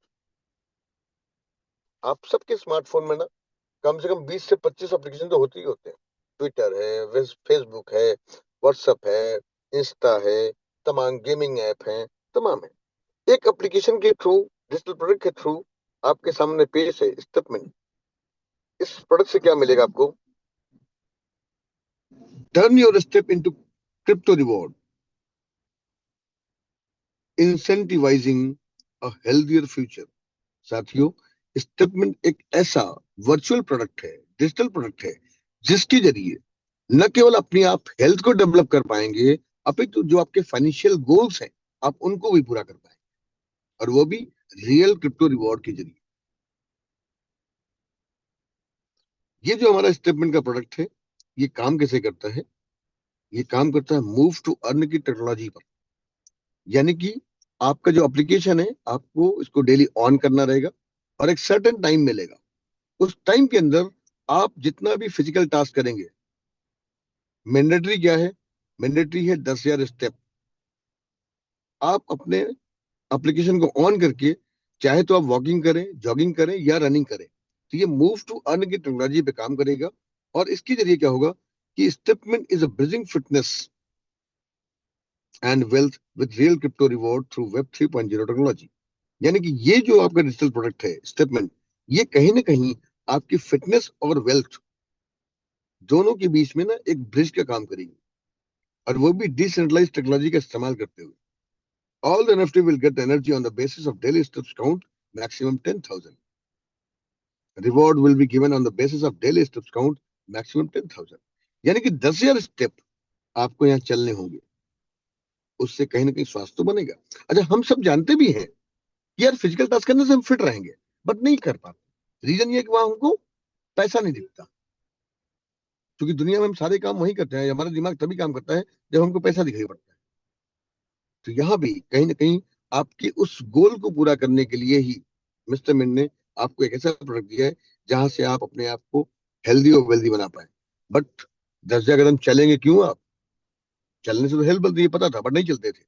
आप सबके स्मार्टफोन में ना कम से कम 20 से 25 एप्लीकेशन तो होते ही होते हैं। ट्विटर है, फेसबुक है, व्हाट्सएप है, इंस्टा है, तमाम गेमिंग ऐप हैं, तमाम है। एक एप्लीकेशन के थ्रू, डिजिटल प्रोडक्ट के थ्रू आपके सामने पेश है स्टेटमेंट। इस प्रोडक्ट से क्या मिलेगा आपको? Turn your step into crypto reward, incentivising a healthier future. साथियों, स्टेटमेंट एक ऐसा वर्चुअल प्रोडक्ट है, डिजिटल प्रोडक्ट है, जिसके जरिए न केवल अपनी आप हेल्थ को डेवलप कर पाएंगे, अपितु जो आपके फाइनेंशियल गोल्स हैं आप उनको भी पूरा कर पाएंगे, और वो भी रियल क्रिप्टो रिवॉर्ड के जरिए। ये जो हमारा स्टेटमेंट का प्रोडक्ट है, ये काम कैसे करता है? ये काम करता है मूव टू अर्न की टेक्नोलॉजी पर। यानी कि आपका जो एप्लीकेशन है, आपको इसको डेली ऑन करना रहेगा और एक सर्टेन टाइम मिलेगा। उस टाइम के अंदर आप जितना भी फिजिकल टास्क करेंगे, मैंडेटरी क्या है? मैंडेटरी है 10,000 स्टेप। आप अपने एप्लीकेशन को ऑन करके चाहे तो आप वॉकिंग करें, जॉगिंग करें या रनिंग करें, तो ये मूव टू अर्न की टेक्नोलॉजी पे काम करेगा। और इसके जरिए क्या होगा कि statement is a bridging fitness and wealth with real crypto reward through web 3.0 technology. यानी कि ये जो आपका डिजिटल प्रोडक्ट है स्टेटमेंट, ये कहीं ना कहीं आपकी फिटनेस और वेल्थ दोनों के बीच में ना एक ब्रिज का काम करेगी, और वो भी डिसेंट्रलाइज टेक्नोलॉजी का इस्तेमाल करते हुए। All the NFT will get energy on the basis of daily steps count, maximum 10,000। Reward will be given on the basis of daily steps count, maximum 10,000। यानी कि 10,000 स्टेप आपको यहाँ चलने होंगे, उससे कहीं ना कहीं स्वास्थ्य तो बनेगा। अच्छा, हम सब जानते भी हैं कि यार फिजिकल टास्क करने से हम फिट रहेंगे, बट नहीं कर पाते। रीजन ये कि वहां हमको पैसा नहीं दिखता, क्योंकि दुनिया में हम सारे काम वही करते हैं, हमारा दिमाग तभी काम करता है जब हमको पैसा दिखाई पड़ता है। तो यहाँ भी कहीं ना कहीं आपके उस गोल को पूरा करने के लिए ही मिस्टर मिन ने आपको एक ऐसा प्रोडक्ट दिया है जहां से आप अपने आप को हेल्दी और वेल्दी बना पाए। बट 10,000 कदम चलेंगे क्यों आप? चलने से तो हेल्थ बनती है, पता था, बट नहीं चलते थे।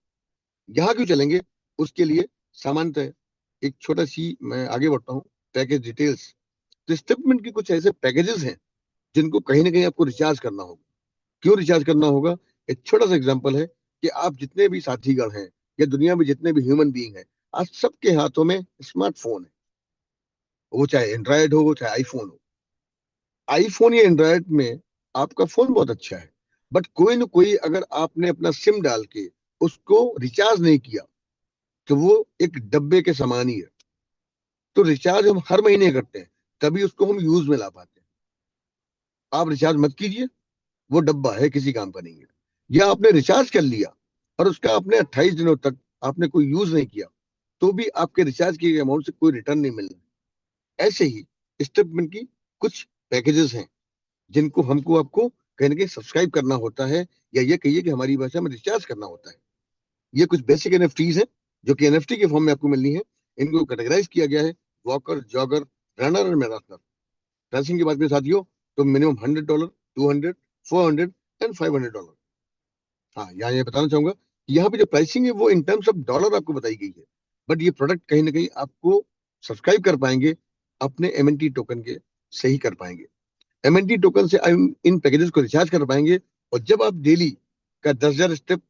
यहाँ क्यों चलेंगे? उसके लिए सामान्यतः एक छोटा सी मैं आगे बढ़ता हूँ, पैकेज डिटेल्स। तो स्टेटमेंट के कुछ ऐसे पैकेजेस हैं जिनको कहीं ना कहीं आपको रिचार्ज करना होगा। क्यों रिचार्ज करना होगा? एक छोटा सा एग्जांपल है कि आप जितने भी साथीगण हैं या दुनिया में जितने भी ह्यूमन बीइंग हैं, आज सबके हाथों में स्मार्टफोन है। वो चाहे एंड्रॉयड हो, वो चाहे आईफोन हो। आईफोन या एंड्रॉयड में आपका फोन बहुत अच्छा है, बट कोई ना कोई अगर आपने अपना सिम डाल के उसको रिचार्ज नहीं किया, तो वो एक डब्बे के समान ही है। तो रिचार्ज हम हर महीने करते हैं, तभी उसको हम यूज में ला पाते हैं। आप रिचार्ज मत कीजिए, वो डब्बा है, किसी काम का नहीं है। या आपने रिचार्ज कर लिया और उसका आपने 28 दिनों तक आपने कोई यूज नहीं किया, तो भी आपके रिचार्ज किए गए अमाउंट से कोई रिटर्न नहीं मिलना। ऐसे ही स्टेटमेंट की कुछ पैकेजेस हैं जिनको हमको आपको कहीं ना कहीं सब्सक्राइब करना होता है, या ये कहिए कि हमारी भाषा में रिचार्ज करना होता है। ये कुछ बेसिक एनएफटीज हैं जो कि एनएफटी के फॉर्म में आपको मिलनी है। इनको कैटेगराइज किया गया है वॉकर, जॉगर, रनर और मैराथनर। प्राइसिंग की बात करें साथियों, तो मिनिमम $100, 200, 400 एंड $500। हाँ, यहाँ ये बताना चाहूंगा कि यहाँ पे जो प्राइसिंग है वो इन टर्म्स ऑफ डॉलर आपको बताई गई है, बट ये प्रोडक्ट कहीं ना कहीं आपको सब्सक्राइब कर पाएंगे अपने एमएनटी टोकन के से ही कर पाएंगे। एमएनटी टोकन से इन पैकेजेस को रिचार्ज कर पाएंगे, और जब आप डेली का 10,000 स्टेप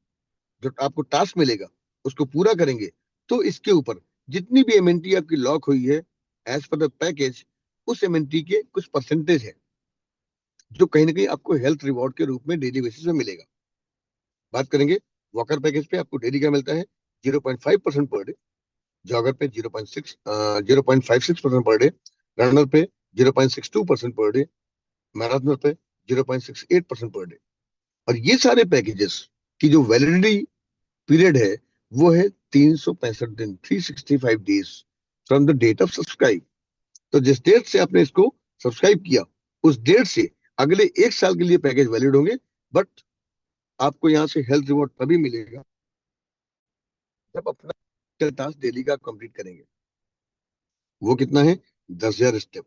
जो आपको टास्क मिलेगा उसको पूरा करेंगे, तो इसके ऊपर जितनी भी एमएनटी आपकी लॉक हुई है एज पर द पैकेज, उस एमएनटी के कुछ परसेंटेज है जो कहीं ना कहीं आपको हेल्थ रिवॉर्ड के रूप में डेली बेसिस में मिलेगा। बात करेंगे वॉकर पैकेज पे, आपको डेली का मिलता है 0.5% पर डे, जॉगर पे 0.56% पर डे, रनर पे 0.62% पर डे, मैराथनर पे 0.68% पर डे। और ये सारे पैकेजेस की जो वैलिडिटी पीरियड है वो है 365 दिन, 365 days. From the date of subscribe. तो जिस डेट से आपने इसको सब्सक्राइब किया उस डेट से अगले 1 साल के लिए पैकेज वैलिड होंगे। बट आपको यहाँ से हेल्थ रिवॉर्ड तभी मिलेगा जब अपना टास्क डेली का कंप्लीट करेंगे। वो कितना है? 10,000 स्टेप।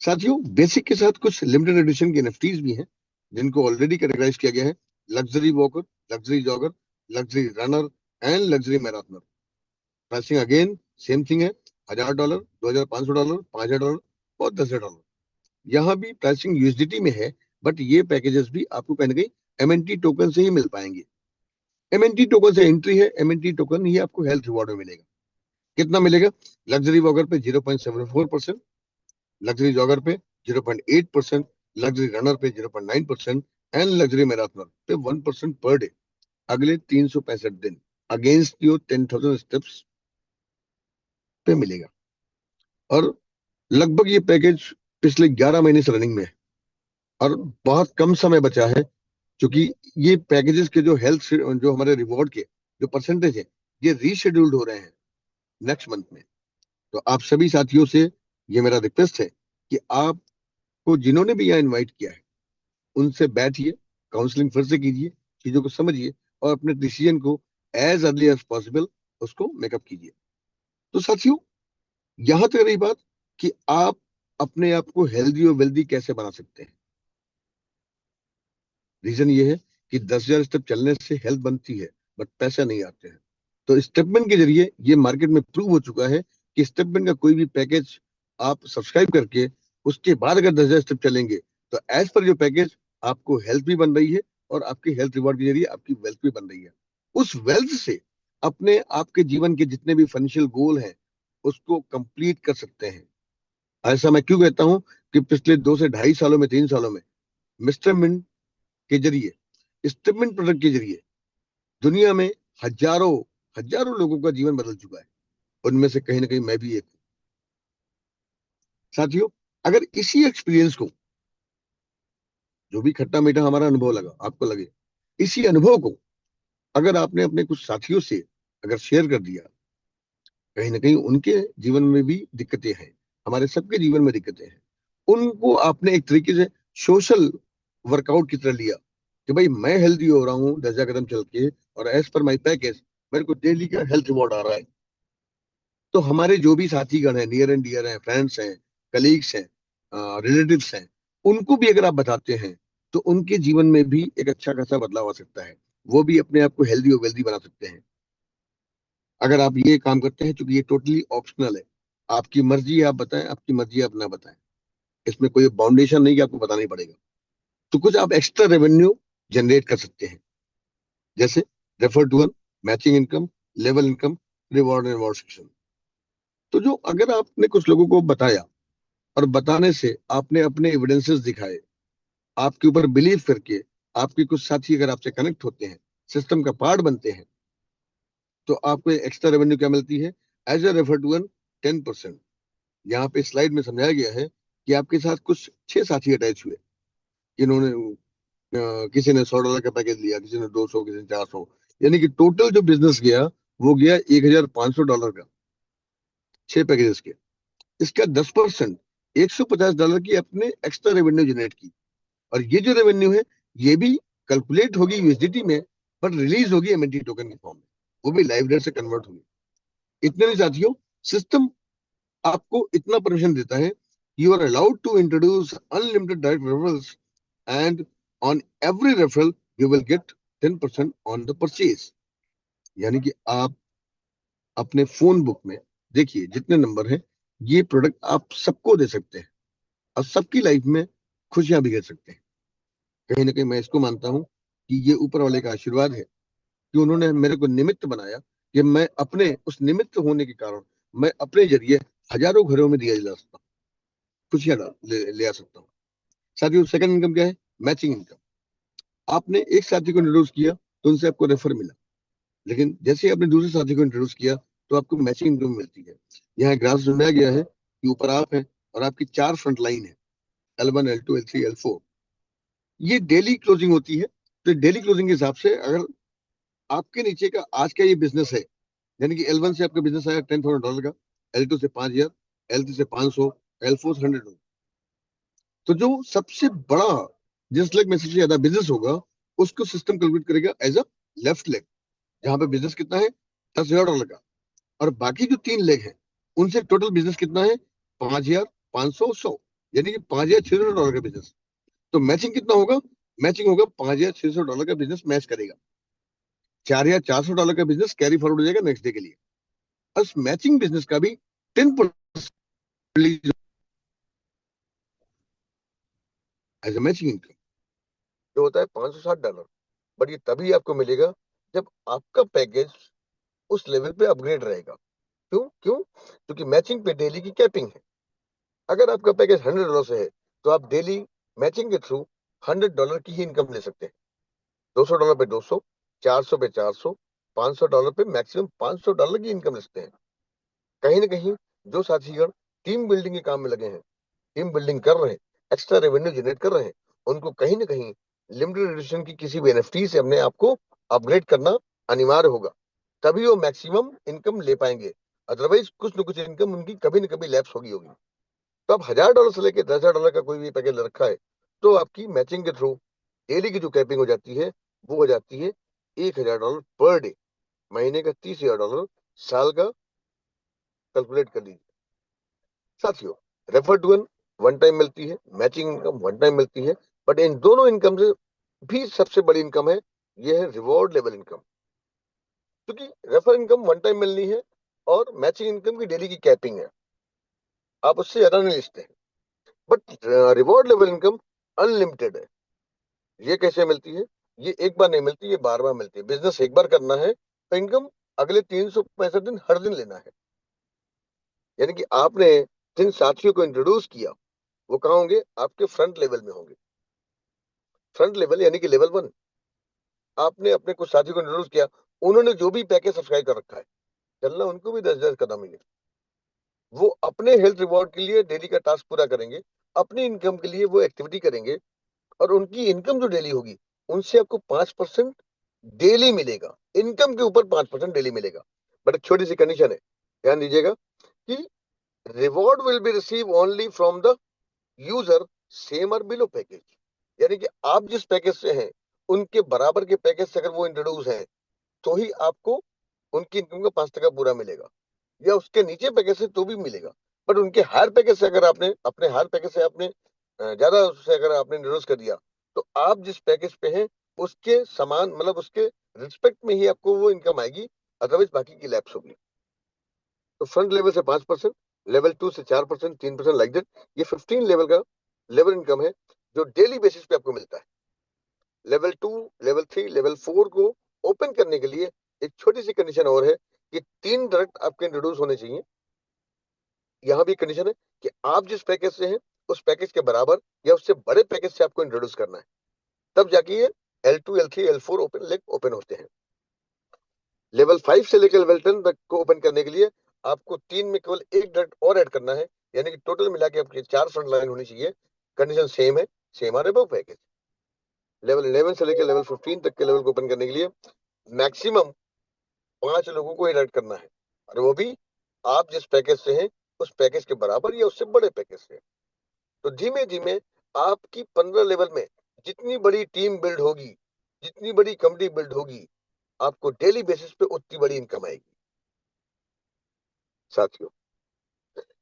साथियों, बेसिक के साथ कुछ लिमिटेड एडिशन के एनएफटीज भी हैं जिनको ऑलरेडी कैटेगराइज किया गया है। Luxury walker, luxury jogger, luxury runner and luxury marathoner. Pricing again same thing है, $1,000, $2,500, $5,000 और $10,000। यहाँ भी प्राइसिंग यूएसडीटी में है, बट ये पैकेजेस भी आपको कहीं ना कहीं एमएनटी टोकन से ही मिल पाएंगे। एमएनटी टोकन से एंट्री है, एमएनटी टोकन ही आपको हेल्थ रिवॉर्ड में मिलेगा। कितना मिलेगा? लग्जरी वॉकर पे 0.74%, लग्जरी जॉगर पे 0.8%, लग्जरी रनर पे 0.9% एंड लग्जरी मैराथनर पे 1% पर डे अगले 365 दिन अगेंस्ट योर 10,000 स्टेप्स पे मिलेगा। और लगभग ये पैकेज पिछले 11 महीने से रनिंग में है और बहुत कम समय बचा है, क्योंकि ये पैकेजेस के जो हेल्थ जो हमारे रिवॉर्ड के जो परसेंटेज है ये रीशेड्यूल्ड हो रहे हैं नेक्स्ट मंथ में। तो आप सभी साथियों से ये मेरा रिक्वेस्ट है कि आपको जिन्होंने भी यहाँ इनवाइट किया है उनसे बैठिए, काउंसलिंग फिर से कीजिए, चीजों को समझिए और अपने डिसीजन को एज अर्ली एज पॉसिबल उसको मेकअप कीजिए। तो साथियों, यहां तक रही बात कि आप अपने आप को हेल्दी और वेल्दी कैसे बना सकते हैं। रीजन ये है कि 10,000 स्टेप चलने से हेल्थ बनती है बट पैसे नहीं आते हैं। तो स्टेपमेंट के जरिए ये मार्केट में प्रूव हो चुका है कि स्टेपमेंट का कोई भी पैकेज आप सब्सक्राइब करके उसके बाद अगर 10,000 स्टेप चलेंगे तो एज पर जो पैकेज आपको हेल्थ भी बन रही है और आपकी हेल्थ रिवॉर्ड के जरिए आपकी वेल्थ भी बन रही है। उस वेल्थ से अपने आपके जीवन के जितने भी फाइनेंशियल गोल हैं उसको कंप्लीट कर सकते हैं। ऐसा मैं क्यों कहता हूं कि पिछले 2 से 2.5 सालों में 3 सालों में मिस्टर मिंट के जरिए, स्टेटमेंट प्रोडक्ट के जरिए दुनिया में हजारों हजारों लोगों का जीवन बदल चुका है। उनमें से कहीं ना कहीं मैं भी एक हूं। साथियों, अगर इसी एक्सपीरियंस को, जो भी खट्टा मीठा हमारा अनुभव लगा आपको लगे, इसी अनुभव को अगर आपने अपने कुछ साथियों से अगर शेयर कर दिया, कहीं ना कहीं उनके जीवन में भी दिक्कतें हैं, हमारे सबके जीवन में दिक्कतें हैं, उनको आपने एक तरीके से सोशल वर्कआउट की तरह लिया कि भाई मैं हेल्दी हो रहा हूँ 10,000 कदम चल के और एज पर माई पैकेज मेरे को डेली का हेल्थ रिवॉर्ड आ रहा है। तो हमारे जो भी साथीगण हैं, नियर एंड डियर हैं, फ्रेंड्स हैं, कलीग्स हैं, रिलेटिव्स हैं, उनको भी अगर आप बताते हैं तो उनके जीवन में भी एक अच्छा खासा बदलाव आ सकता है। वो भी अपने आप को हेल्दी और वेल्दी बना सकते हैं अगर आप ये काम करते हैं, क्योंकि ये टोटली ऑप्शनल है। आपकी मर्जी है आप बताएं, आपकी मर्जी है आप ना बताएं, इसमें कोई बाउंडेशन नहीं कि आपको बताना ही पड़ेगा। तो कुछ आप एक्स्ट्रा रेवेन्यू जनरेट कर सकते हैं, जैसे refer to earn, matching income, level income, reward and reward section. तो जो अगर आपने कुछ लोगों को बताया और बताने से आपने अपने एविडेंसेस दिखाए, आपके ऊपर बिलीव करके आपके कुछ साथी अगर आपसे कनेक्ट होते हैं, सिस्टम का पार्ट बनते हैं, तो आपको एक्स्ट्रा रेवेन्यू क्या मिलती है? As a refer to earn 10%। यहाँ पे स्लाइड में समझाया गया है कि आपके साथ कुछ 6 साथी अटैच हुए, जिन्होंने किसी ने $100 का पैकेज लिया, किसी ने 200, किसी ने 400, यानी कि टोटल जो बिजनेस गया वो गया $1,500 का, 6 पैकेजेस के। इसका 10% $150 की अपने एक्स्ट्रा रेवेन्यू जनरेट की। और ये जो रेवेन्यू है ये भी कैलकुलेट होगी यूएसडीटी में, बट रिलीज होगी एमएनटी टोकन के फॉर्म में, वो भी लाइव रेट से कन्वर्ट होगी। इतने नहीं साथियों, सिस्टम आपको इतना परमिशन देता है, you are allowed to introduce unlimited direct referrals and on every referral you will get 10% on the purchase. यानी कि आप अपने फोन बुक में देखिए जितने नंबर हैं, ये प्रोडक्ट आप सबको दे सकते हैं और सबकी लाइफ में खुशियां भी दे सकते हैं। कहीं ना कहीं मैं इसको मानता हूं कि ये ऊपर वाले का आशीर्वाद है कि उन्होंने मेरे को निमित्त बनाया कि मैं अपने उस निमित्त होने के कारण मैं अपने जरिए हजारों घरों में दिया जला सकता हूँ, खुशियां ले आ सकता हूँ। साथियों, सेकंड इनकम क्या है? Matching income. आपने एक साथी को इंट्रोड्यूस किया तो उनसे आपको रेफर मिला, लेकिन जैसे ही आपने दूसरे साथी को इंट्रोड्यूस किया तो आपको मैचिंग इनकम मिलती है। यहाँ ग्राफ बनाया गया है कि ऊपर आप है और आपकी 4 फ्रंट लाइन है, L1, L2, L3, L4। ये डेली क्लोजिंग होती है। तो डेली क्लोजिंग के हिसाब से अगर आपके नीचे का आज का ये बिजनेस है, यानी कि L1 से आपका बिजनेस आया $10,000 का, L2 से 5,000, L3 से 500, L4 से 100 होगा। तो जो सबसे बड़ा जिस लेग में सबसे ज्यादा बिजनेस होगा उसको सिस्टम कैलकुलेट करेगा एज अ लेफ्ट लेग, जहां पे बिजनेस कितना है $10,000 का, और बाकी जो 3 लेग है उनसे टोटल बिजनेस कितना है 5,000, 500, 100, यानी कि $5,600 का बिजनेस। तो मैचिंग कितना होगा? मैचिंग होगा $5,600 का बिजनेस मैच करेगा, $4,400 का बिजनेस कैरी फॉरवर्ड हो जाएगा नेक्स्ट डे के लिए। उस मैचिंग बिजनेस का भी 10% एज अ मैचिंग इनकम जो होता है $560। बट ये तभी आपको मिलेगा जब आपका पैकेज उस लेवल पे अपग्रेड रहेगा। क्यों क्यों? क्योंकि मैचिंग पे डेली की कैपिंग है। अगर आपका पैकेज $100 से है तो आप डेली मैचिंग के थ्रू $100 की ही इनकम ले सकते हैं। $200 पे 200, 400 पे 400, $500 पे मैक्सिमम $500 की इनकम ले सकते हैं। कहीं ना कहीं जो साथीगण टीम बिल्डिंग के काम में लगे हैं, टीम बिल्डिंग कर रहे हैं, एक्स्ट्रा रेवेन्यू जनरेट कर रहे हैं, उनको कहीं ना कहीं लिमिटेड एडिशन की किसी भी एनएफटी से अपने आप को अपग्रेड करना अनिवार्य होगा, तभी वो मैक्सिमम इनकम ले पाएंगे। अदरवाइज कुछ न कुछ इनकम उनकी कभी न कभी लैप्स होगी। तो आप $1,000 से लेकर $10,000 का कोई भी पैकेज रखा है तो आपकी मैचिंग के थ्रू डेली की जो कैपिंग हो जाती है वो हो जाती है $1,000 पर डे, महीने का $30,000, साल का कैलकुलेट कर लीजिए। साथियों, refer to one one time मिलती है, मैचिंग इनकम वन टाइम मिलती है, बट इन दोनों इनकम से भी सबसे बड़ी इनकम है यह है रिवॉर्ड लेवल इनकम। क्योंकि रेफर इनकम वन टाइम मिलनी है और मैचिंग इनकम की डेली की कैपिंग है, आप उससे ज्यादा नहीं लिखते हैं। But reward level income unlimited है। ये कैसे मिलती है? ये एक बार नहीं मिलती, ये बार बार मिलती है। बिजनेस एक बार करना है तो इनकम अगले 365 दिन हर दिन लेना है। यानी कि आपने जिन साथियों को इंट्रोड्यूस किया वो कहाँ होंगे? आपके फ्रंट लेवल में होंगे। फ्रंट लेवल यानी कि लेवल 1। आपने अपने कुछ साथियों को इंट्रोड्यूस किया, उन्होंने जो भी पैकेज सब्सक्राइब कर रखा है, चलना उनको भी 10,000 कदम ही है। वो अपने हेल्थ रिवॉर्ड के लिए डेली का टास्क पूरा करेंगे, अपनी इनकम के लिए वो एक्टिविटी करेंगे, और उनकी इनकम जो डेली होगी उनसे आपको 5% डेली मिलेगा। इनकम के ऊपर 5% डेली मिलेगा। बट एक छोटी सी कंडीशन है, ध्यान दीजिएगा कि reward will be receive only from the user same और बिलो पैकेज। यानी कि आप जिस पैकेज से हैं उनके बराबर के पैकेज से अगर वो इंट्रोड्यूस है तो ही आपको उनकी इनकम का 5% पूरा मिलेगा, या उसके नीचे पैकेज से तो भी मिलेगा। बट उनके हायर पैकेज से अगर आपने अपने हायर पैकेज से आपने ज्यादा उससे अगर आपने इंट्रोड्यूस कर दिया तो आप जिस पैकेज पे हैं उसके समान मतलब उसके रिस्पेक्ट में ही आपको वो इनकम आएगी, अदरवाइज बाकी की लैप्स होगी। तो फ्रंट लेवल से 5%, लेवल 2 से 4%, 3% लाइक दैट। ये 15 लेवल का लेवल इनकम है जो डेली बेसिस पे आपको मिलता है। लेवल 2, लेवल 3, लेवल 4 को ओपन करने के लिए एक छोटी सी कंडीशन और है कि 3 डायरेक्ट आपके इंट्रोड्यूस होने चाहिए। यहाँ भी कंडीशन है कि आप जिस पैकेज से हैं उस पैकेज के बराबर या उससे बड़े पैकेज से आपको इंट्रोड्यूस करना है, तब जाके ये L2, L3, L4 open leg open होते हैं। लेवल 5 से लेकर लेवल 10 तक को ओपन करने के लिए आपको 3 में केवल एक डायरेक्ट और ऐड करना है, यानी कि टोटल मिला के आपकी 4 फ्रंट लाइन होनी चाहिए। कंडीशन सेम है, same are above package. Level 11 से लेकर लेवल 15 तक के लेवल को ओपन करने के लिए मैक्सिमम 5 लोगों को ऐड करना है, और वो भी आप जिस पैकेज से हैं उस पैकेज के बराबर या उससे बड़े पैकेज से। तो धीमे धीमे आपकी 15 लेवल में जितनी बड़ी टीम बिल्ड होगी, जितनी बड़ी कंपनी बिल्ड होगी, आपको डेली बेसिस पे उतनी बड़ी इनकम आएगी। साथियों,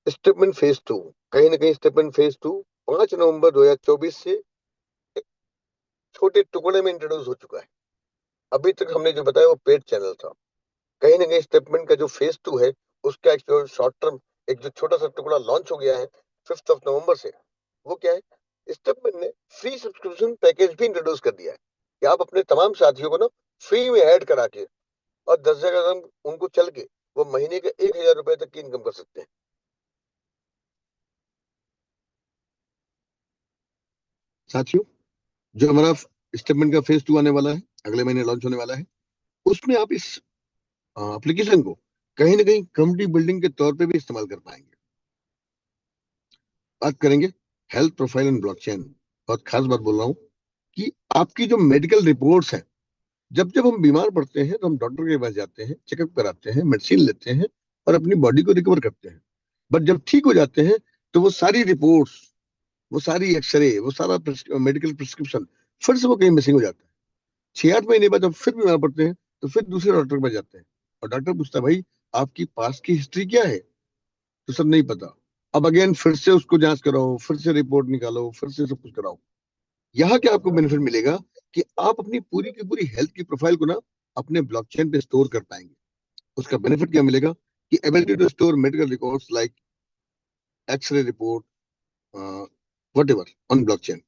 स्टेपमेंट फेज 2, कहीं ना कहीं स्टेपमेंट फेज 2 5 नवंबर 2024 से एक छोटे टुकड़े में इंट्रोड्यूस हो चुका है। अभी तक हमने जो बताया वो पेड चैनल था। कहीं ना कहीं स्टेटमेंट का जो फेज 2 है उसका एक जो शॉर्ट टर्म एक जो छोटा सा टुकड़ा लॉन्च हो गया है 5 नवंबर से। वो क्या है? स्टेटमेंट ने फ्री सब्सक्रिप्शन पैकेज भी इंट्रोड्यूस कर दिया है कि आप अपने तमाम साथियों को ना फ्री में ऐड करा के और 10,000 कदम उनको चल के वो महीने के $1,000 तक की इनकम कर सकते हैं। साथियों, जो हमारा स्टेटमेंट का फेज 2 आने वाला है, अगले महीने लॉन्च होने वाला है, उसमें आप इस एप्लीकेशन को कहीं ना कहीं कम्युनिटी बिल्डिंग के तौर पे भी इस्तेमाल कर पाएंगे। बात करेंगे हेल्थ प्रोफाइल एंड ब्लॉकचेन। बहुत खास बात बोल रहा हूँ कि आपकी जो मेडिकल रिपोर्ट्स हैं, जब जब हम बीमार पड़ते हैं तो हम डॉक्टर के पास जाते हैं, चेकअप कराते हैं, मेडिसिन लेते हैं, और अपनी बॉडी को रिकवर करते हैं। बट जब ठीक हो जाते हैं तो वो सारी रिपोर्ट्स, वो सारी एक्सरे, वो सारा मेडिकल प्रिस्क्रिप्शन फिर से वो कहीं मिसिंग हो जाता है। 6-8 महीने बाद जब फिर बीमार पड़ते हैं तो फिर दूसरे डॉक्टर के पास जाते हैं, और डॉक्टर पूछता है, भाई आपकी पास की हिस्ट्री क्या है? तो सर नहीं पता। अब अगेन फिर से उसको जांच कराओ, फिर से रिपोर्ट निकालो, फिर से सब कुछ कराओ। यहाँ क्या आपको बेनिफिट मिलेगा कि आप अपनी पूरी की पूरी हेल्थ की प्रोफाइल को ना अपने ब्लॉकचेन पे स्टोर कर पाएंगे। उसका बेनिफिट क्या मिलेगा कि ability to store medical records like x-ray report, whatever on blockchain,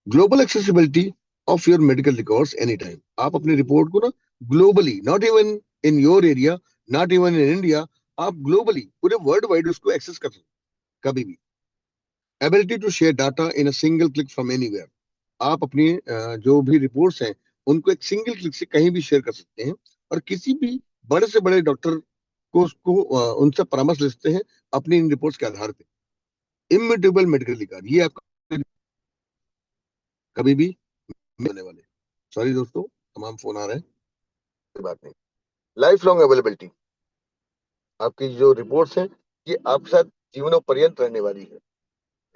global accessibility of your medical records anytime। आप अपनी रिपोर्ट को ना globally, not even in your area, not even in India, आप ग्लोबली पूरे world wide उसको access कर सकते हैं कभी भी। Ability to share data in a single click from anywhere. आप अपनी जो भी रिपोर्ट्स हैं उनको एक सिंगल क्लिक से कहीं भी शेयर कर सकते हैं, और किसी भी बड़े से बड़े डॉक्टर को उसको उनसे परामर्श ले सकते हैं अपनी इन रिपोर्ट्स के आधार पे। इम्यूटेबल मेडिकल रिकॉर्ड, ये आपका कभी भी होने वाले। सॉरी दोस्तों, तमाम फोन आ रहे हैं, कोई बात नहीं। लाइफ लॉन्ग अवेलेबिलिटी, आपकी जो रिपोर्ट्स हैं ये आपके साथ जीवनों पर्यंत रहने वाली है।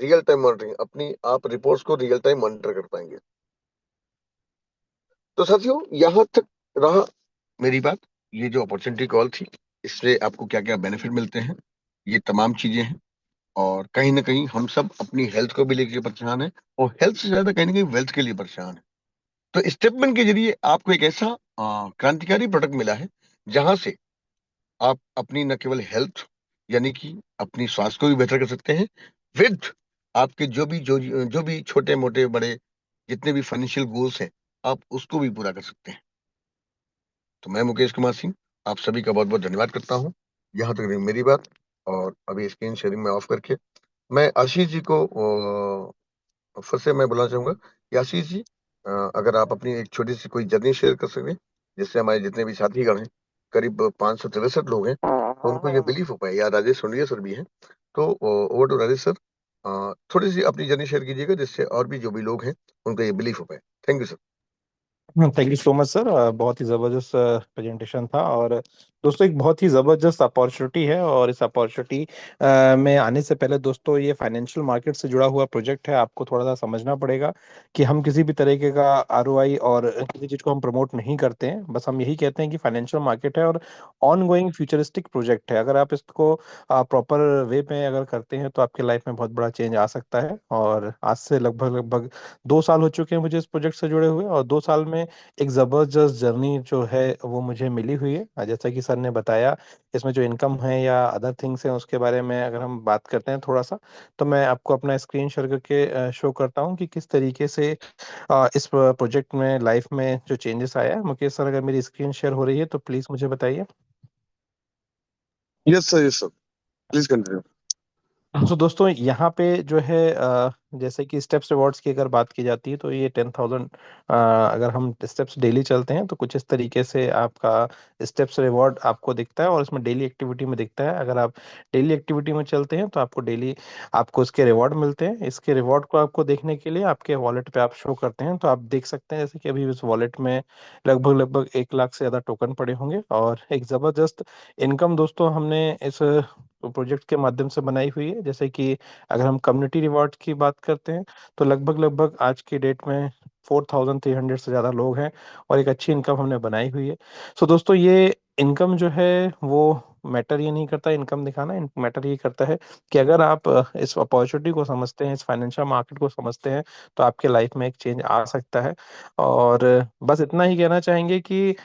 रियल टाइम मॉनिटरिंग, अपनी आप रिपोर्ट्स को रियल टाइम मॉनिटर कर पाएंगे। तो साथियों, यहाँ तक रहा मेरी बात। ये जो अपॉर्चुनिटी कॉल थी, इससे आपको क्या क्या बेनिफिट मिलते हैं, ये तमाम चीजें हैं। और कहीं ना कहीं हम सब अपनी हेल्थ को भी लेके परेशान है, और हेल्थ से ज्यादा कहीं ना कहीं वेल्थ के लिए परेशान है। तो स्टेपमेंट के जरिए आपको एक ऐसा क्रांतिकारी प्रोडक्ट मिला है जहां से आप अपनी न केवल हेल्थ यानी कि अपनी स्वास्थ्य को भी बेहतर कर सकते हैं, विद आपके जो भी छोटे मोटे बड़े जितने भी फाइनेंशियल गोल्स हैं, आप उसको भी पूरा कर सकते हैं। तो मैं मुकेश कुमार सिंह आप सभी का बहुत बहुत धन्यवाद करता हूँ। यहाँ तक रही मेरी बात। और अभी स्क्रीन शेयरिंग में ऑफ करके मैं आशीष जी को फिर से मैं बोलना चाहूंगा कि आशीष जी, अगर आप अपनी एक छोटी सी कोई जर्नी शेयर कर सकें, जिससे हमारे जितने भी साथीगण हैं, करीब 563 लोग हैं, तो उनको ये बिलीफ हो पाए, या राजेश सोनिया सर भी हैं, तो ओवर टू राजेश सर। थोड़ी सी अपनी जर्नी शेयर कीजिएगा जिससे और भी जो भी लोग हैं उनको ये बिलीफ हो पाए। Thank you sir. Thank you so much sir. बहुत ही ज़बरदस्त प्रेजेंटेशन था। और दोस्तों एक बहुत ही ज़बरदस्त अपॉर्चुनिटी है, और इस अपॉर्चुनिटी में आने से पहले दोस्तों ये फाइनेंशियल मार्केट से जुड़ा हुआ प्रोजेक्ट है। आपको थोड़ा सा समझना पड़ेगा कि हम किसी भी तरीके का आरओआई और किसी चीज़ को हम प्रमोट नहीं करते हैं। बस हम यही कहते हैं कि फाइनेंशियल मार्केट है और ऑन गोइंग फ्यूचरिस्टिक प्रोजेक्ट है। अगर आप इसको प्रॉपर वे में अगर करते हैं तो आपके लाइफ में बहुत बड़ा चेंज आ सकता है। और आज से लगभग लगभग 2 साल हो चुके हैं मुझे इस प्रोजेक्ट से जुड़े हुए, और 2 साल में एक ज़बरदस्त जर्नी जो है वो मुझे मिली हुई है। जैसा कि सर ने बताया, इसमें जो इनकम है या अदर थिंग्स हैं उसके बारे में अगर हम बात करते हैं थोड़ा सा, तो मैं आपको अपना स्क्रीन शेयर करके शो करता हूँ कि किस तरीके से इस प्रोजेक्ट में लाइफ में जो चेंजेस आया है। मुकेश सर, अगर मेरी स्क्रीन शेयर हो रही है तो प्लीज़ मुझे बताइए। Yes sir, yes sir, please continue. तो दोस्तों यहाँ पे जो है जैसे कि स्टेप्स रिवॉर्ड्स की अगर बात की जाती है तो ये 10,000, अगर हम स्टेप्स डेली चलते हैं तो कुछ इस तरीके से आपका स्टेप्स रिवॉर्ड आपको दिखता है, और इसमें डेली एक्टिविटी में दिखता है। अगर आप डेली एक्टिविटी में चलते हैं तो आपको डेली आपको इसके रिवॉर्ड मिलते हैं। इसके रिवॉर्ड को आपको देखने के लिए आपके वॉलेट पे आप शो करते हैं तो आप देख सकते हैं जैसे कि अभी इस वॉलेट में लगभग लगभग 1 लाख से ज़्यादा टोकन पड़े होंगे, और एक ज़बरदस्त इनकम दोस्तों हमने इस प्रोजेक्ट के माध्यम से बनाई हुई है। जैसे कि अगर हम कम्युनिटी रिवॉर्ड की बात करते हैं तो लगभग लगभग आज की डेट में 4,300 से ज़्यादा लोग हैं, और एक अच्छी इनकम हमने बनाई हुई है। सो दोस्तों ये इनकम जो है वो मैटर ये नहीं करता इनकम दिखाना, मैटर ये करता है कि अगर आप इस अपॉर्चुनिटी को समझते हैं, इस फाइनेंशियल मार्केट को समझते हैं, तो आपके लाइफ में एक चेंज आ सकता है। और बस इतना ही कहना चाहेंगे कि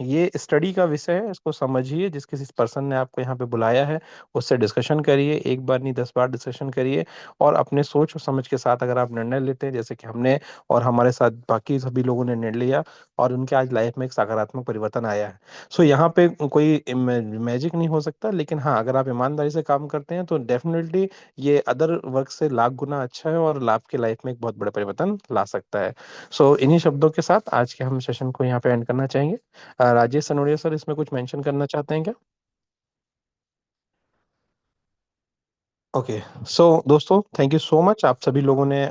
ये स्टडी का विषय है, इसको समझिए। जिस किसी पर्सन ने आपको यहाँ पे बुलाया है उससे डिस्कशन करिए, एक बार नहीं 10 बार डिस्कशन करिए, और अपने सोच और समझ के साथ अगर आप निर्णय लेते हैं जैसे कि हमने और हमारे साथ बाकी सभी लोगों ने निर्णय लिया, और उनके आज लाइफ में एक सकारात्मक परिवर्तन आया है। सो यहाँ पे कोई मैजिक नहीं हो सकता, लेकिन हाँ अगर आप ईमानदारी से काम करते हैं तो डेफिनेटली ये अदर वर्क से लाख गुना अच्छा है, और आपके लाइफ में एक बहुत बड़ा परिवर्तन ला सकता है। सो इन्हीं शब्दों के साथ आज के हम सेशन को यहाँ पे एंड करना चाहेंगे। राजेश सनोडिया सर, इसमें कुछ मेंशन करना चाहते हैं क्या? ओके। सो दोस्तों थैंक यू सो मच, आप सभी लोगों ने